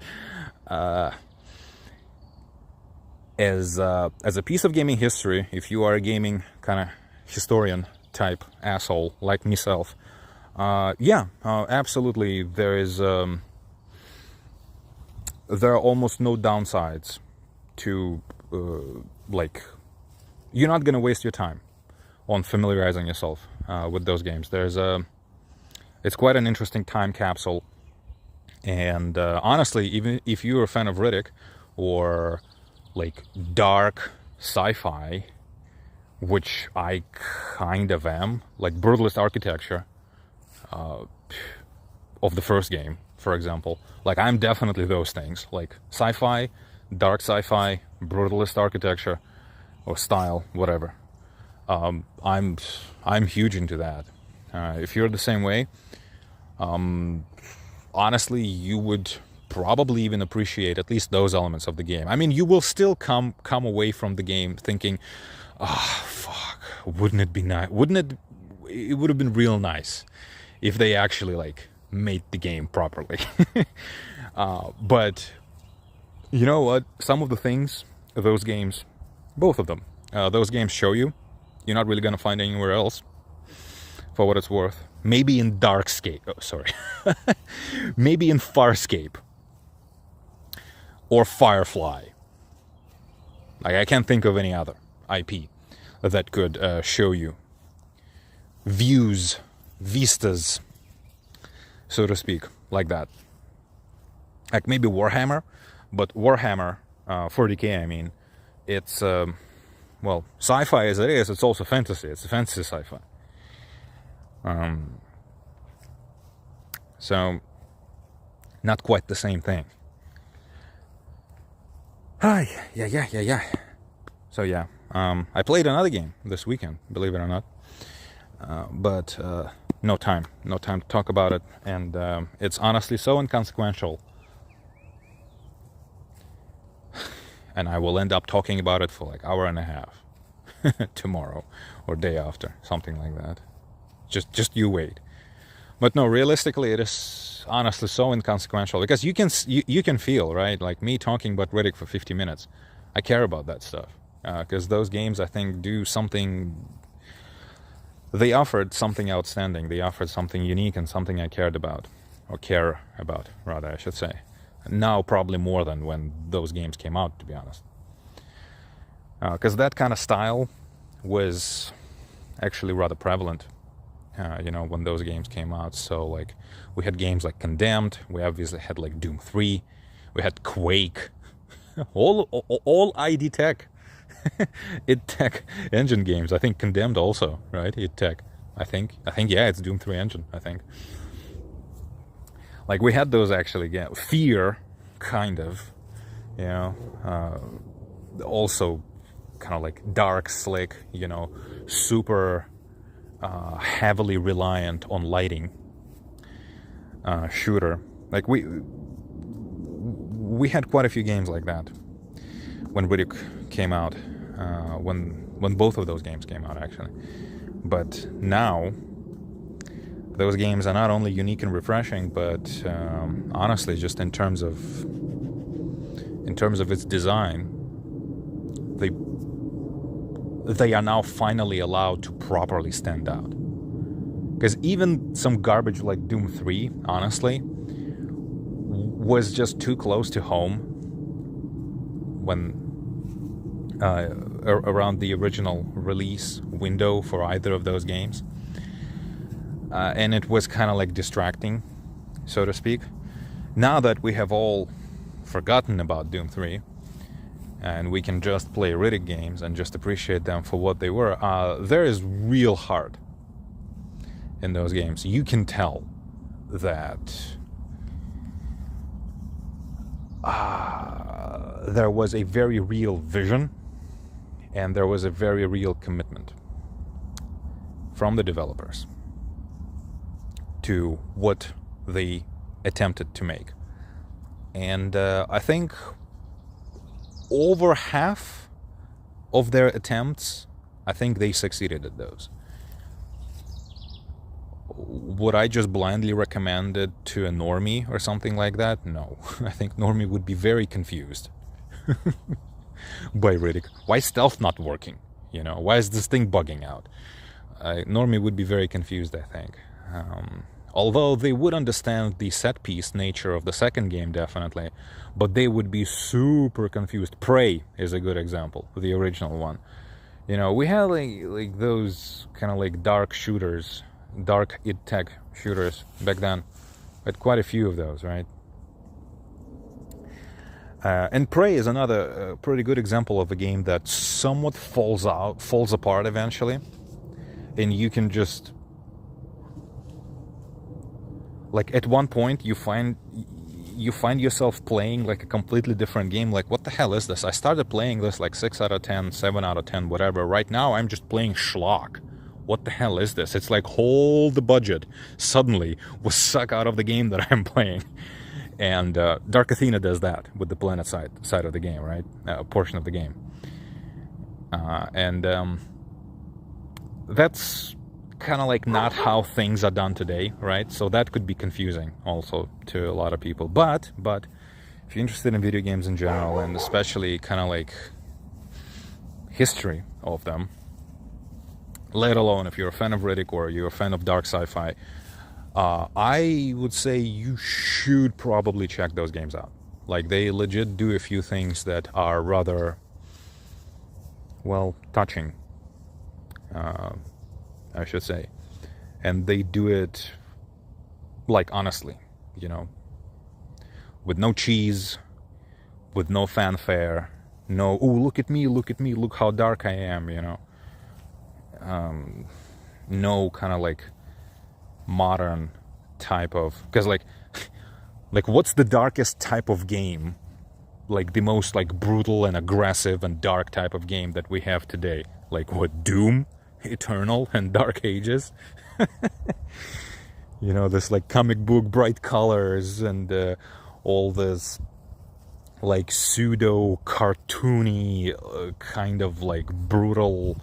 as a piece of gaming history, if you are a gaming kind of historian type asshole like myself, yeah, absolutely, there are almost no downsides to, like, you're not gonna waste your time on familiarizing yourself with those games. It's quite an interesting time capsule, And honestly, even if you're a fan of Riddick or like dark sci-fi, which I kind of am, like brutalist architecture of the first game, for example, like I'm definitely those things, like sci-fi, dark sci-fi, brutalist architecture or style, whatever. I'm huge into that. If you're the same way, honestly, you would probably even appreciate at least those elements of the game. I mean, you will still come away from the game thinking, "Oh, fuck! Wouldn't it be nice? Wouldn't it? It would have been real nice if they actually like made the game properly." But you know what? Some of the things those games, both of them, those games show you, you're not really gonna find anywhere else. For what it's worth, maybe in Darkscape. Oh, sorry, maybe in Farscape or Firefly. Like I can't think of any other IP that could show you views, vistas, so to speak, like that. Like maybe Warhammer, but Warhammer 40k. I mean, it's well, sci-fi as it is. It's also fantasy. It's a fantasy sci-fi. So not quite the same thing. Hi, yeah. So yeah, I played another game this weekend, believe it or not, but no time to talk about it, and it's honestly so inconsequential, and I will end up talking about it for like hour and a half tomorrow or day after, something like that. Just you wait. But no, realistically, it is honestly so inconsequential because you can feel, right? Like me talking about Riddick for 50 minutes. I care about that stuff because those games, I think, do something. They offered something outstanding. They offered something unique and something I cared about, or care about, rather, I should say. Now, probably more than when those games came out, to be honest. Because that kind of style was actually rather prevalent. When those games came out. So like we had games like Condemned, we obviously had like Doom 3, we had Quake, all ID Tech, id Tech engine games. I think Condemned also, right? id Tech. I think yeah, it's Doom 3 engine, I think. Like we had those actually, yeah. Fear, kind of, also kind of like dark, slick, super heavily reliant on lighting shooter. Like we had quite a few games like that when Riddick came out, when both of those games came out actually. But now those games are not only unique and refreshing, but honestly, just in terms of its design, they are now finally allowed to properly stand out. Because even some garbage like Doom 3, honestly, was just too close to home when around the original release window for either of those games. And it was kind of like distracting, so to speak. Now that we have all forgotten about Doom 3, and we can just play Riddick games and just appreciate them for what they were, there is real heart in those games. You can tell that there was a very real vision and there was a very real commitment from the developers to what they attempted to make. And I think over half of their attempts, I think they succeeded at those. Would I just blindly recommend it to a normie or something like that? No. I think normie would be very confused by Riddick. Why is stealth not working? Why is this thing bugging out? Normie would be very confused, I think. Although they would understand the set-piece nature of the second game, definitely, but they would be super confused. Prey is a good example, the original one. We had like those kind of like dark shooters, dark id Tech shooters back then. We had quite a few of those, right? And Prey is another pretty good example of a game that somewhat falls apart eventually, and you can just, like, at one point you find yourself playing like a completely different game. Like, what the hell is this? I started playing this like 6 out of 10, 7 out of 10, whatever. Right now I'm just playing schlock. What the hell is this? It's like all the budget suddenly was sucked out of the game that I'm playing. And Dark Athena does that with the planet side of the game, right? Portion of the game. That's kind of like not how things are done today, right? So that could be confusing also to a lot of people. But if you're interested in video games in general, and especially kind of like history of them, let alone if you're a fan of Riddick or you're a fan of dark sci-fi, I would say you should probably check those games out. Like, they legit do a few things that are rather, well, touching, I should say. And they do it, like, honestly, you know, with no cheese, with no fanfare, no, ooh, look at me, look how dark I am, you know. No kind of like modern type of, because like what's the darkest type of game, like the most like brutal and aggressive and dark type of game that we have today? Like, what, Doom, Eternal, and Dark Ages? You know, this like comic book bright colors and all this like pseudo cartoony kind of like brutal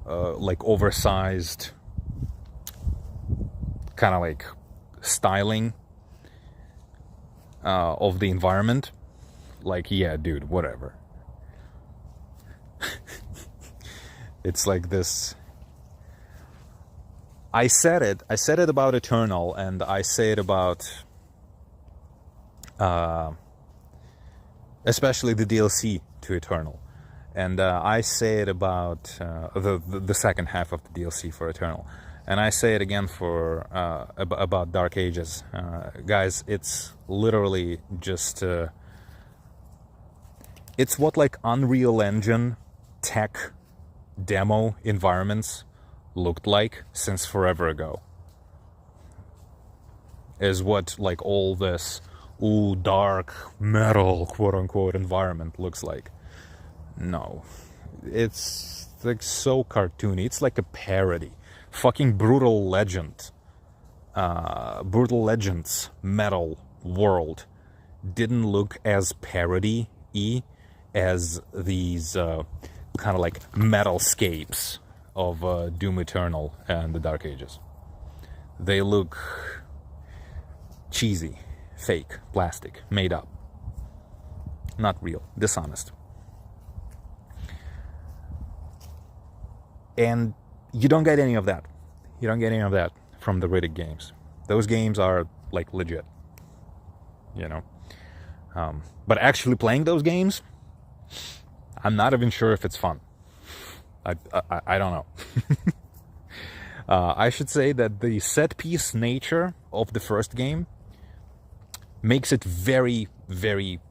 like oversized kind of like styling of the environment. Like, yeah, dude, whatever. It's like this. I said it about Eternal, and I say it about especially the DLC to Eternal. And I say it about the second half of the DLC for Eternal. And I say it again for about Dark Ages. Guys, it's literally just... it's what like Unreal Engine tech demo environments looked like since forever ago. Is what like all this dark metal quote-unquote environment looks like. No, it's like so cartoony. It's like a parody. Fucking Brutal Legends metal world didn't look as parody-y as these kind of like metalscapes of Doom Eternal and the Dark Ages. They look cheesy, fake, plastic, made up, not real, dishonest. And you don't get any of that. You don't get any of that from the Riddick games. Those games are like legit, you know. But actually playing those games, I'm not even sure if it's fun. I don't know. I should say that the set piece nature of the first game makes it very, very,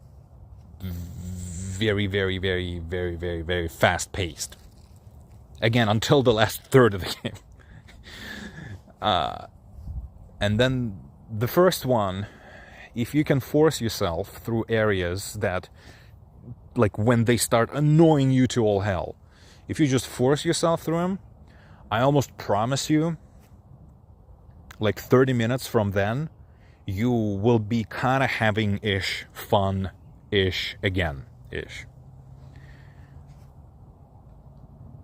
very, very, very, very, very, very fast paced. Again, until the last third of the game. And then the first one, if you can force yourself through areas that, like when they start annoying you to all hell, if you just force yourself through them, I almost promise you, like 30 minutes from then, you will be kind of having-ish, fun-ish, again-ish.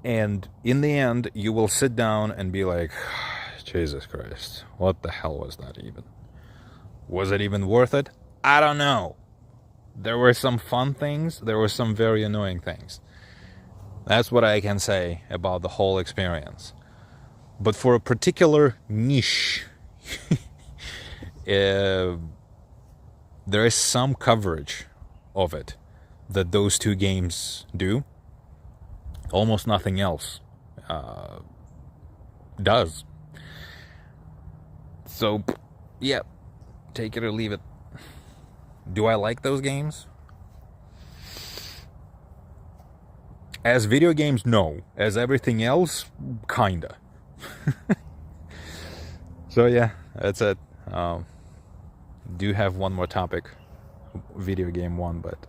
And in the end, you will sit down and be like, Jesus Christ, what the hell was that even? Was it even worth it? I don't know. There were some fun things, there were some very annoying things. That's what I can say about the whole experience. But for a particular niche, there is some coverage of it that those two games do. Almost nothing else does. So, yeah, take it or leave it. Do I like those games? As video games, no. As everything else, kinda. So yeah, that's it. Do have one more topic, video game one, but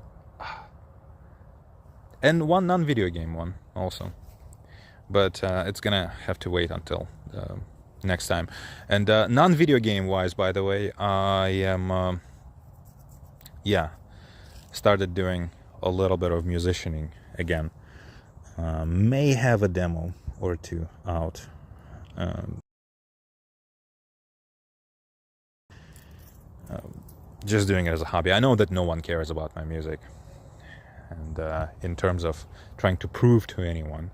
and one non-video game one also, but it's gonna have to wait until next time. And non-video game wise, by the way, I am started doing a little bit of musicianing again. May have a demo or two out. Just doing it as a hobby. I know that no one cares about my music, and in terms of trying to prove to anyone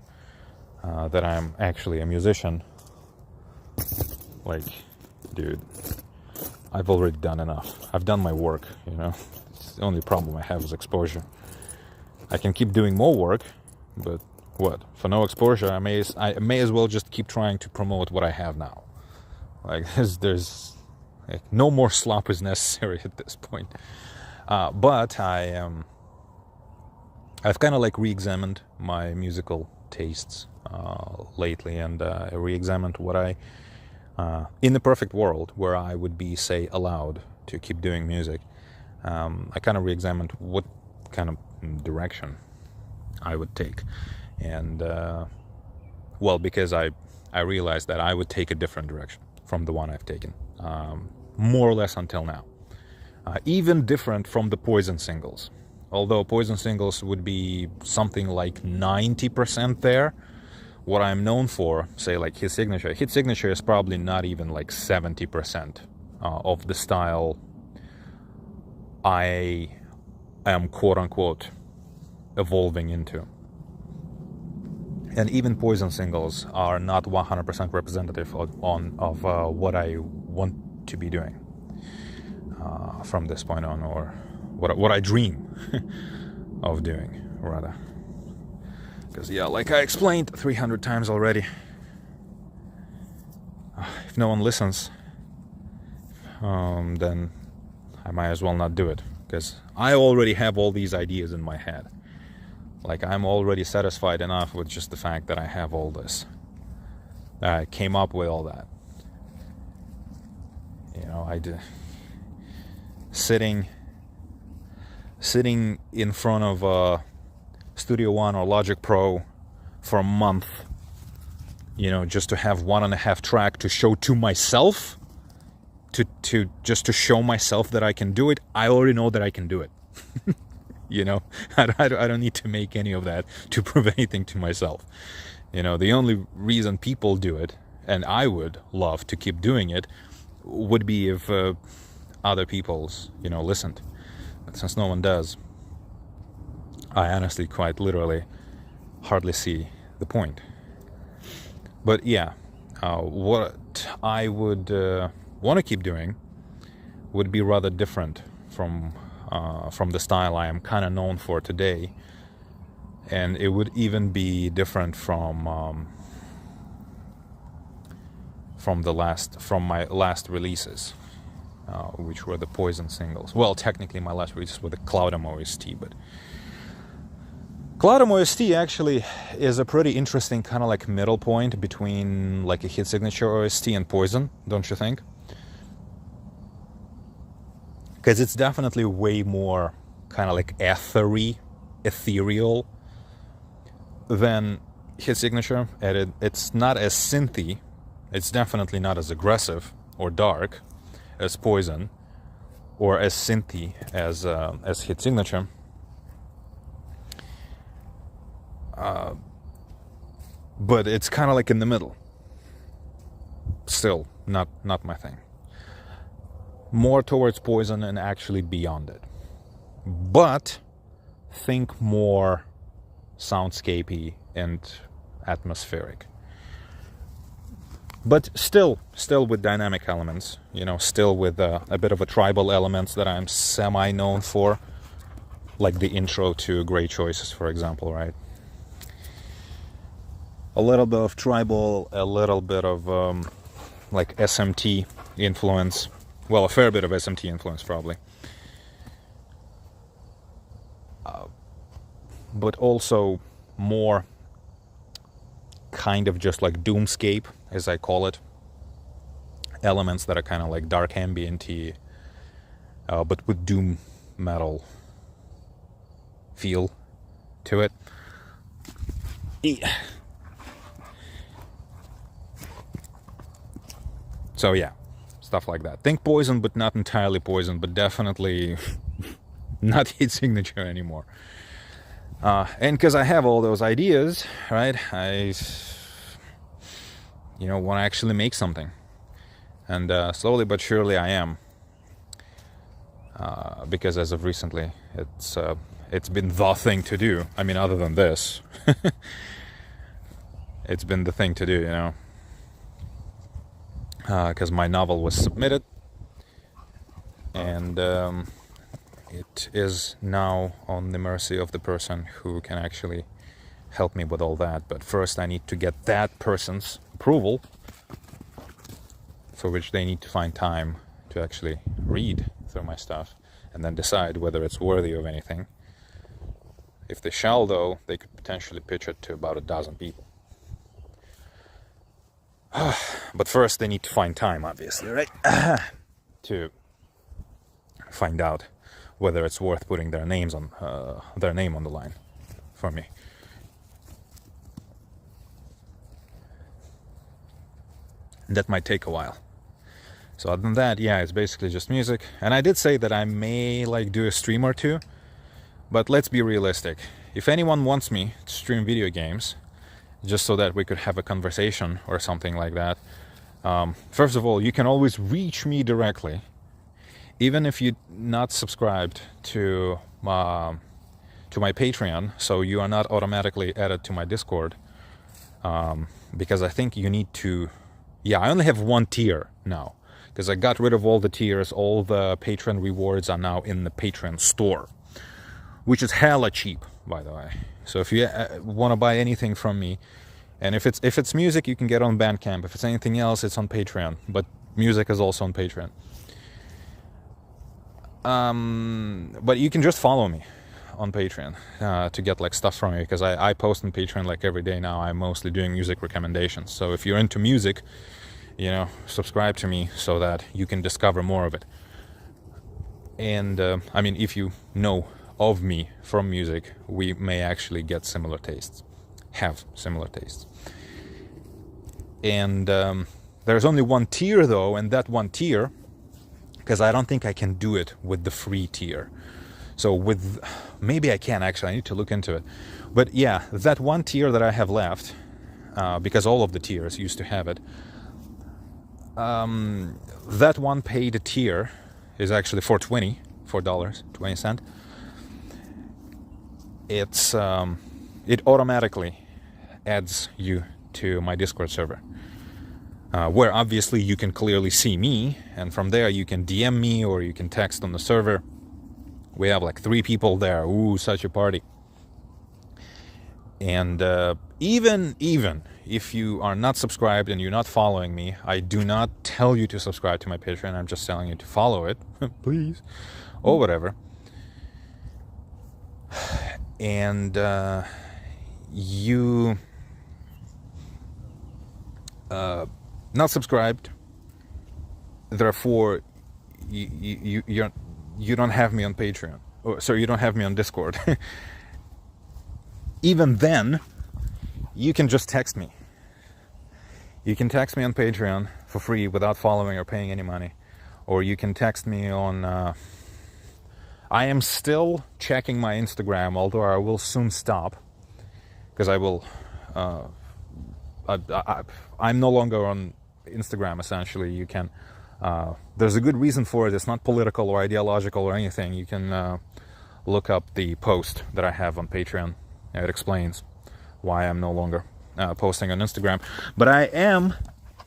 that I'm actually a musician, like, dude, I've already done enough. I've done my work, you know. It's the only problem I have is exposure. I can keep doing more work, but what? For no exposure, I may as well just keep trying to promote what I have now. Like, there's like, no more slop is necessary at this point. But I've kind of like re-examined my musical tastes lately, and I re-examined what I, in the perfect world where I would be, say, allowed to keep doing music, I kind of re-examined what kind of direction I would take. And well, because I realized that I would take a different direction from the one I've taken, more or less until now. Even different from the Poison singles. Although Poison singles would be something like 90% there, what I'm known for, say like Hit Signature is probably not even like 70% of the style I am quote-unquote evolving into. And even Poison singles are not 100% representative of what I want to be doing from this point on, or what I dream of doing, rather. Because, yeah, like I explained 300 times already, if no one listens, then I might as well not do it. Because I already have all these ideas in my head. Like, I'm already satisfied enough with just the fact that I have all this. That I came up with all that. You know, I did. Sitting in front of Studio One or Logic Pro for a month, you know, just to have 1.5 track to show to myself, to just to show myself that I can do it. I already know that I can do it. You know, I don't need to make any of that to prove anything to myself. You know, the only reason people do it, and I would love to keep doing it, would be if other people's, you know, listened. But since no one does, I honestly, quite literally, hardly see the point. But yeah, what I would want to keep doing would be rather different from the style I am kind of known for today, and it would even be different from my last releases, which were the Poison singles. Well, technically my last releases were the CLOUDOME OST, but CLOUDOME OST actually is a pretty interesting kind of like middle point between like a Hit Signature OST and Poison, don't you think? Because it's definitely way more kind of like ethereal than Hit Signature, and it's not as synthy. It's definitely not as aggressive or dark as Poison, or as synthy as Hit Signature. But it's kind of like in the middle. Still, not my thing. More towards Poison and actually beyond it. But think more soundscapey and atmospheric. But still with dynamic elements, you know, still with a bit of a tribal elements that I'm semi-known for, like the intro to Great Choices, for example, right? A little bit of tribal, a little bit of like SMT influence. Well, a fair bit of SMT influence, probably. But also more kind of just like doomscape, as I call it, elements that are kind of like dark ambient-y, but with doom metal feel to it. So yeah, stuff like that. Think Poison, but not entirely Poison, but definitely not Heat Signature anymore. And because I have all those ideas, right, I want to actually make something. And slowly but surely I am. Because as of recently, it's been the thing to do. I mean, other than this, it's been the thing to do, because my novel was submitted, and it is now on the mercy of the person who can actually help me with all that. But first I need to get that person's approval, for which they need to find time to actually read through my stuff and then decide whether it's worthy of anything. If they shall, though, they could potentially pitch it to about 12 people. But first they need to find time, obviously, right? To find out whether it's worth putting their name on the line for me. That might take a while. So other than that, yeah, it's basically just music. And I did say that I may do a stream or two, but let's be realistic. If anyone wants me to stream video games, just so that we could have a conversation or something like that, first of all, you can always reach me directly, even if you're not subscribed to my Patreon, so you are not automatically added to my Discord, because I think you need to... Yeah, I only have one tier now, because I got rid of all the tiers. All the Patreon rewards are now in the Patreon store, which is hella cheap, by the way. So if you want to buy anything from me, and if it's music, you can get on Bandcamp. If it's anything else, it's on Patreon. But music is also on Patreon. But you can just follow me on Patreon to get stuff from me, because I post on Patreon every day now. I'm mostly doing music recommendations. So if you're into music, subscribe to me so that you can discover more of it. And I mean, if you know of me from music, we may actually get similar tastes, have similar tastes. And there's only one tier though, and that one tier, because I don't think I can do it with the free tier. So maybe I can actually, I need to look into it. But yeah, that one tier that I have left, because all of the tiers used to have it, that one paid tier is actually $4.20. It automatically adds you to my Discord server, where obviously you can clearly see me, and from there you can DM me or you can text on the server. We have 3 people there. Ooh, such a party. And even if you are not subscribed and you're not following me, I do not tell you to subscribe to my Patreon. I'm just telling you to follow it, please, or whatever. And you not subscribed, therefore you don't have me on Patreon, or you don't have me on Discord. Even then, you can just text me. You can text me on Patreon for free without following or paying any money, or you can text me on I am still checking my Instagram, although I will soon stop, because I will I'm no longer on Instagram, essentially. You can there's a good reason for it. It's not political or ideological or anything. You can look up the post that I have on Patreon. It explains why I'm no longer posting on Instagram. But I am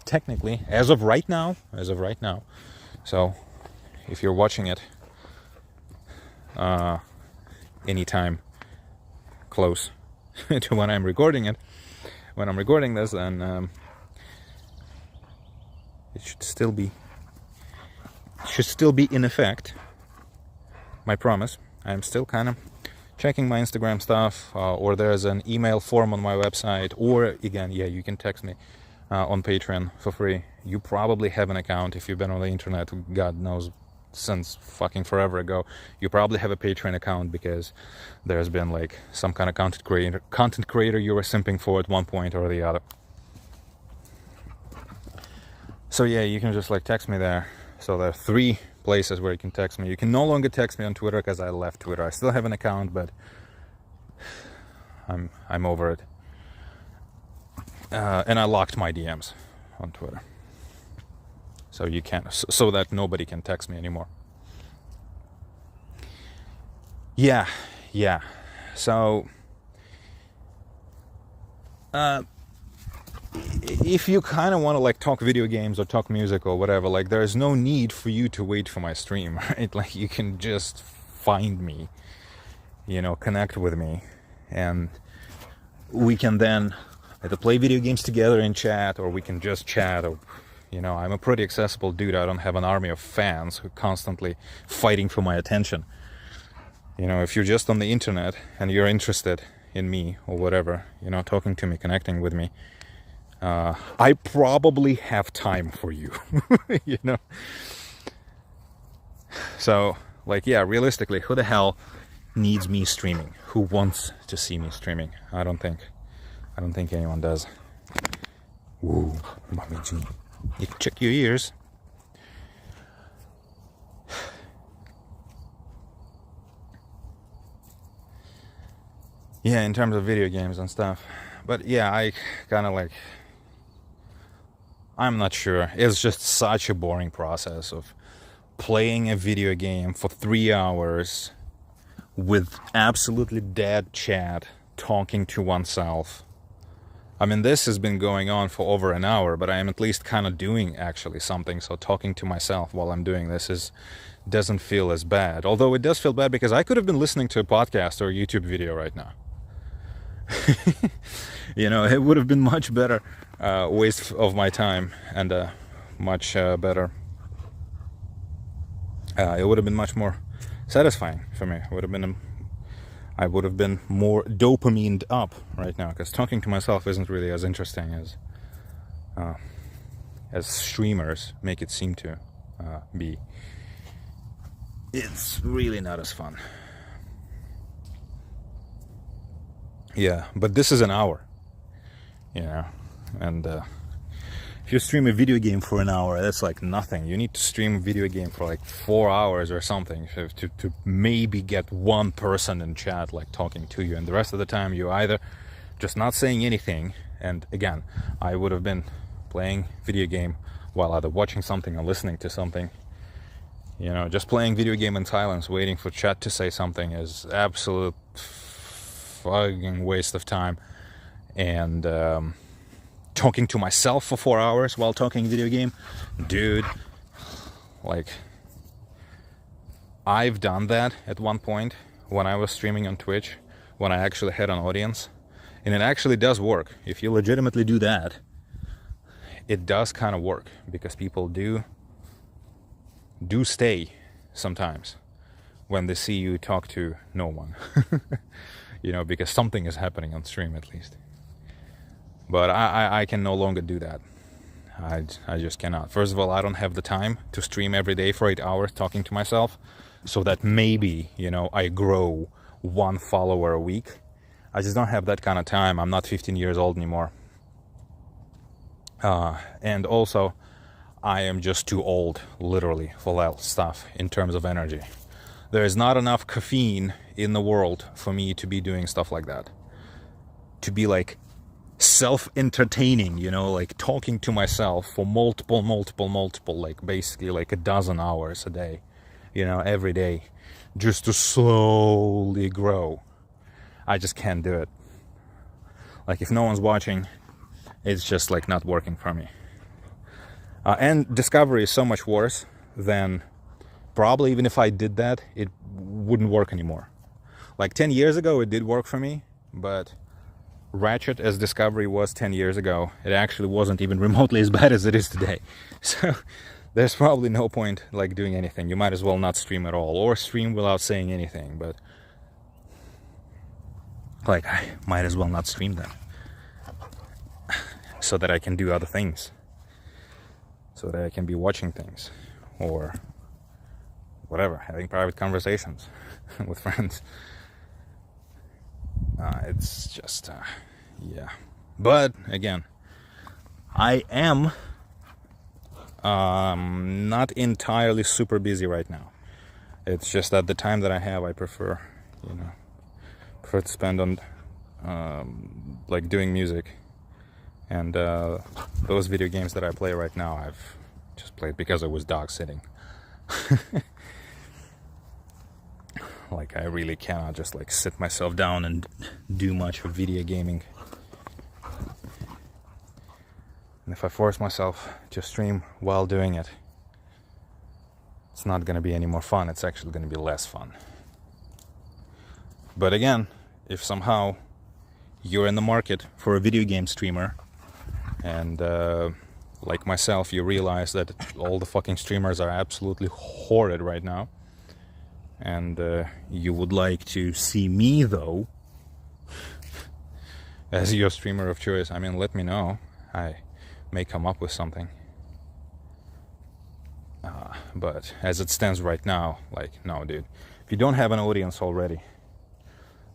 technically, as of right now, so if you're watching it anytime close to when I'm recording this, then it should still be in effect. My promise. I'm still kind of checking my Instagram stuff, or there's an email form on my website, or again, yeah, you can text me on Patreon for free. You probably have an account if you've been on the internet, God knows, since fucking forever ago. You probably have a Patreon account because there's been like some kind of content creator you were simping for at one point or the other. So yeah, you can just like text me there. So there are 3 places where you can text me. You can no longer text me on Twitter because I left Twitter. I still have an account, but I'm over it. And I locked my DMs on Twitter. So you can't, so that nobody can text me anymore. Yeah. So if you kind of want to like talk video games or talk music or whatever, like there's no need for you to wait for my stream, right? Like you can just find me, connect with me, and we can then either play video games together and chat, or we can just chat. Or I'm a pretty accessible dude. I don't have an army of fans who are constantly fighting for my attention. If you're just on the internet and you're interested in me or whatever, talking to me, connecting with me, I probably have time for you. So like, yeah, realistically, who the hell needs me streaming? Who wants to see me streaming? I don't think anyone does. Woo, mommy G. You can check your ears. Yeah, in terms of video games and stuff. But yeah, I kind of like, I'm not sure. It's just such a boring process of playing a video game for 3 hours with absolutely dead chat, talking to oneself. I mean, this has been going on for over an hour, but I am at least kind of doing actually something. So talking to myself while I'm doing this doesn't feel as bad. Although it does feel bad because I could have been listening to a podcast or a YouTube video right now. It would have been much better waste of my time, and much better. It would have been much more satisfying for me. I would have been more dopamined up right now, because talking to myself isn't really as interesting as streamers make it seem to be. It's really not as fun. Yeah, but this is an hour, and if you stream a video game for an hour, that's like nothing. You need to stream a video game for like 4 hours or something to maybe get one person in chat like talking to you, and the rest of the time you either just not saying anything, and again, I would have been playing video game while either watching something or listening to something. Just playing video game in silence, waiting for chat to say something is absolute fucking waste of time. And talking to myself for 4 hours while talking video game, dude, like, I've done that at one point when I was streaming on Twitch, when I actually had an audience, and it actually does work. If you legitimately do that, it does kind of work, because people do stay sometimes when they see you talk to no one. Because something is happening on stream at least. But I can no longer do that. I just cannot. First of all, I don't have the time to stream every day for 8 hours talking to myself, so that maybe, I grow 1 follower a week. I just don't have that kind of time. I'm not 15 years old anymore. And also, I am just too old, literally, for that stuff in terms of energy. There is not enough caffeine in the world for me to be doing stuff like that. To be like self-entertaining, like talking to myself for multiple, like basically like a dozen hours a day, every day, just to slowly grow. I just can't do it. Like, if no one's watching, it's just like not working for me. And discovery is so much worse than probably, even if I did that, it wouldn't work anymore. Like 10 years ago, it did work for me, but Ratchet as Discovery was 10 years ago, it actually wasn't even remotely as bad as it is today. So there's probably no point like doing anything. You might as well not stream at all, or stream without saying anything. But Like, I might as well not stream then, so that I can do other things, so that I can be watching things, or whatever, having private conversations with friends. It's just, yeah. But again, I am not entirely super busy right now. It's just that the time that I have, I prefer to spend on like doing music. And those video games that I play right now, I've just played because I was dog sitting. Like, I really cannot just like sit myself down and do much of video gaming. And if I force myself to stream while doing it, it's not going to be any more fun. It's actually going to be less fun. But again, if somehow you're in the market for a video game streamer, and like myself, you realize that all the fucking streamers are absolutely horrid right now, and you would like to see me though as your streamer of choice, I mean, let me know. I may come up with something, but as it stands right now, like, no, dude, if you don't have an audience already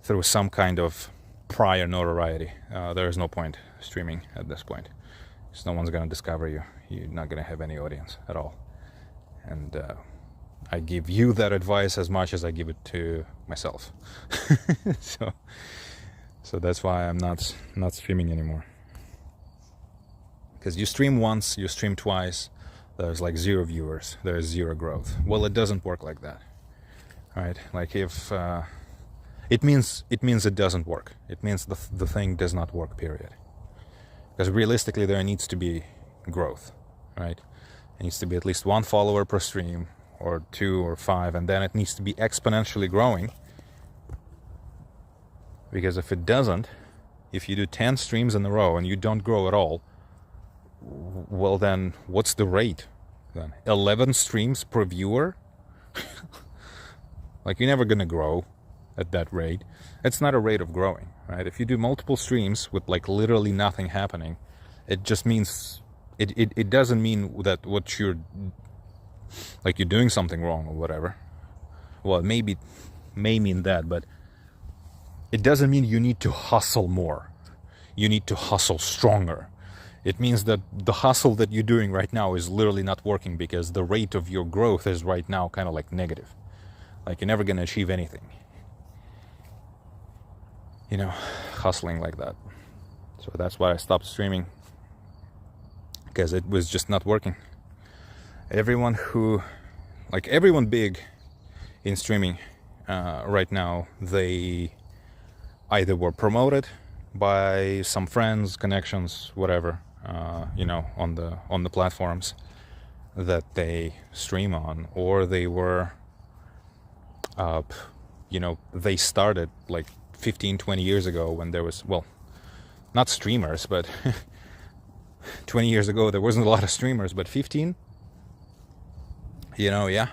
through some kind of prior notoriety, there is no point streaming at this point, because no one's gonna discover you. You're not gonna have any audience at all. And I give you that advice as much as I give it to myself. so that's why I'm not streaming anymore. Because you stream once, you stream twice, there's like 0 viewers, there's 0 growth. Well, it doesn't work like that, right? Like, if it means it doesn't work. It means the thing does not work, period. Because realistically, there needs to be growth, right? It needs to be at least 1 follower per stream, or 2 or 5, and then it needs to be exponentially growing. Because if it doesn't, if you do 10 streams in a row and you don't grow at all, well, then what's the rate then? 11 streams per viewer? Like, you're never gonna grow at that rate. It's not a rate of growing, right? If you do multiple streams with like literally nothing happening, it just means it doesn't mean that what you're like, you're doing something wrong or whatever. Well, it may mean that, but it doesn't mean you need to hustle more. You need to hustle stronger. It means that the hustle that you're doing right now is literally not working, because the rate of your growth is right now kind of like negative. Like, you're never going to achieve anything, hustling like that. So that's why I stopped streaming, because it was just not working. Everyone big in streaming right now, they either were promoted by some friends, connections, whatever, on the platforms that they stream on, or they were, they started like 15-20 years ago, when there was, well, not streamers, but 20 years ago there wasn't a lot of streamers, but 15, yeah,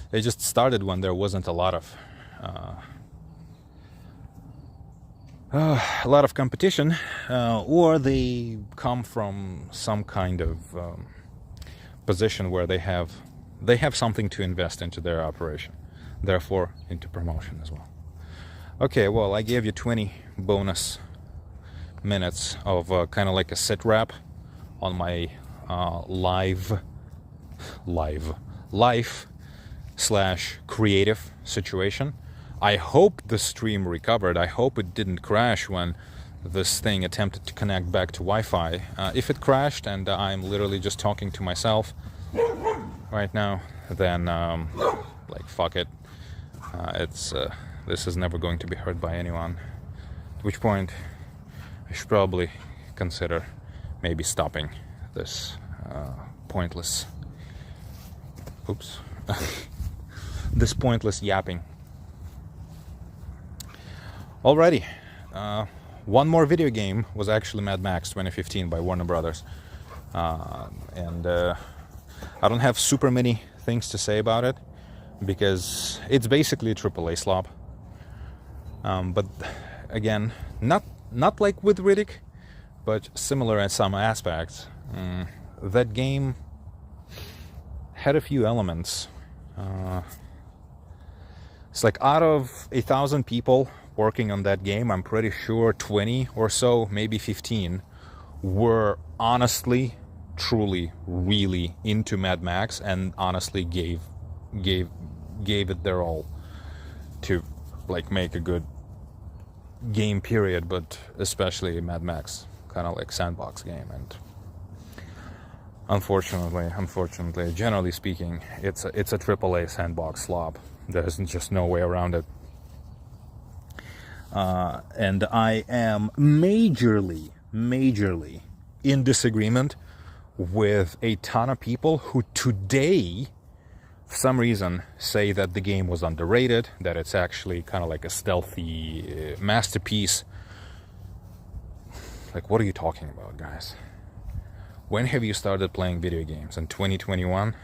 they just started when there wasn't a lot of competition, or they come from some kind of position where they have something to invest into their operation, therefore into promotion as well. Okay, well, I gave you 20 bonus minutes of kind of like a sit rep on my life/creative situation. I hope the stream recovered. I hope it didn't crash when this thing attempted to connect back to Wi-Fi. If it crashed and I'm literally just talking to myself right now, then like, fuck it. This is never going to be heard by anyone. At which point I should probably consider maybe stopping this pointless this pointless yapping. Alrighty, one more video game was actually Mad Max 2015 by Warner Brothers, and I don't have super many things to say about it, because it's basically a AAA slop, but again, not like with Riddick, but similar in some aspects. That game had a few elements. It's like out of 1,000 people working on that game, I'm pretty sure 20 or so, maybe 15, were honestly, truly, really into Mad Max and honestly gave it their all to like make a good game period, but especially Mad Max, kind of like sandbox game. And unfortunately, generally speaking, it's a AAA sandbox slop. There's just no way around it. And I am majorly in disagreement with a ton of people who today, for some reason, say that the game was underrated, that it's actually kind of like a stealthy masterpiece. Like, what are you talking about, guys? When have you started playing video games? In 2021?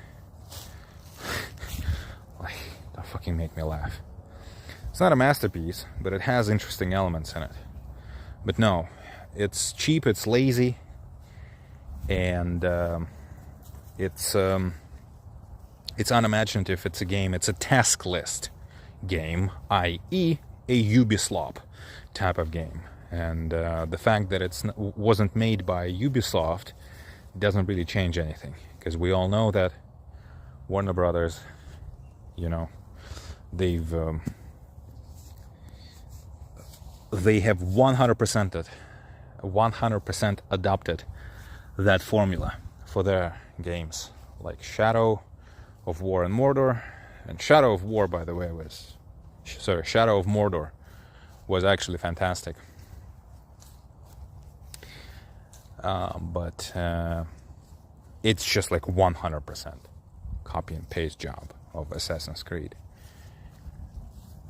Like, don't fucking make me laugh. It's not a masterpiece, but it has interesting elements in it. But no, it's cheap, it's lazy, and it's unimaginative. It's a game, it's a task list game, i.e. a Ubisoft type of game. And the fact that it wasn't made by Ubisoft doesn't really change anything, because we all know that Warner Brothers, you know, they have 100% adopted that formula for their games, like Shadow of War and Mordor. And Shadow of War, by the way, Shadow of Mordor was actually fantastic. But it's just like 100% copy and paste job of Assassin's Creed.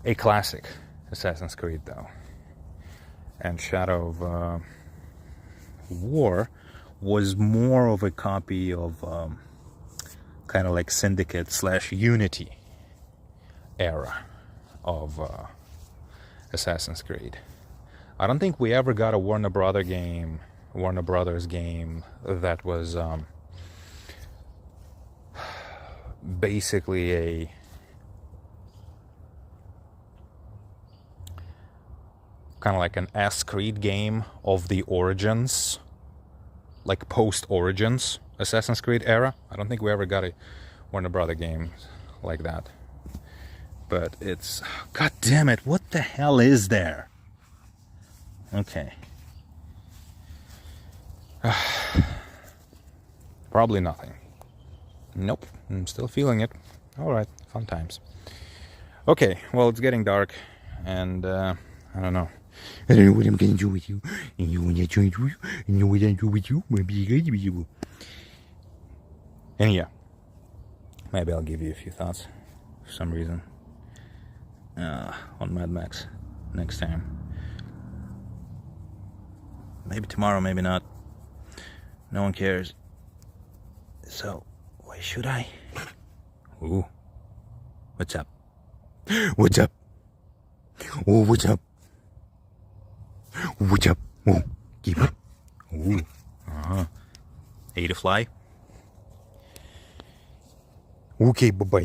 A classic Assassin's Creed, though. And Shadow of War was more of a copy of kind of like Syndicate / Unity era of Assassin's Creed. I don't think we ever got a Warner Brothers game that was basically a kind of like an Creed game of the Origins, like post-Origins Assassin's Creed era. I don't think we ever got a Warner Brothers game like that. But it's... God damn it, what the hell is there? Okay. Probably nothing. Nope, I'm still feeling it. Alright, fun times. Okay, well, it's getting dark, and I don't know. I don't know what I'm gonna do with you. And you know what I'm trying to do? You know what I do with you? And yeah, maybe I'll give you a few thoughts for some reason on Mad Max next time. Maybe tomorrow, maybe not. No one cares. So, why should I? Ooh. What's up? What's up? Oh, what's up? What's up? Oh, keep it. Ooh. Uh-huh. Ate a fly? Okay, bye-bye.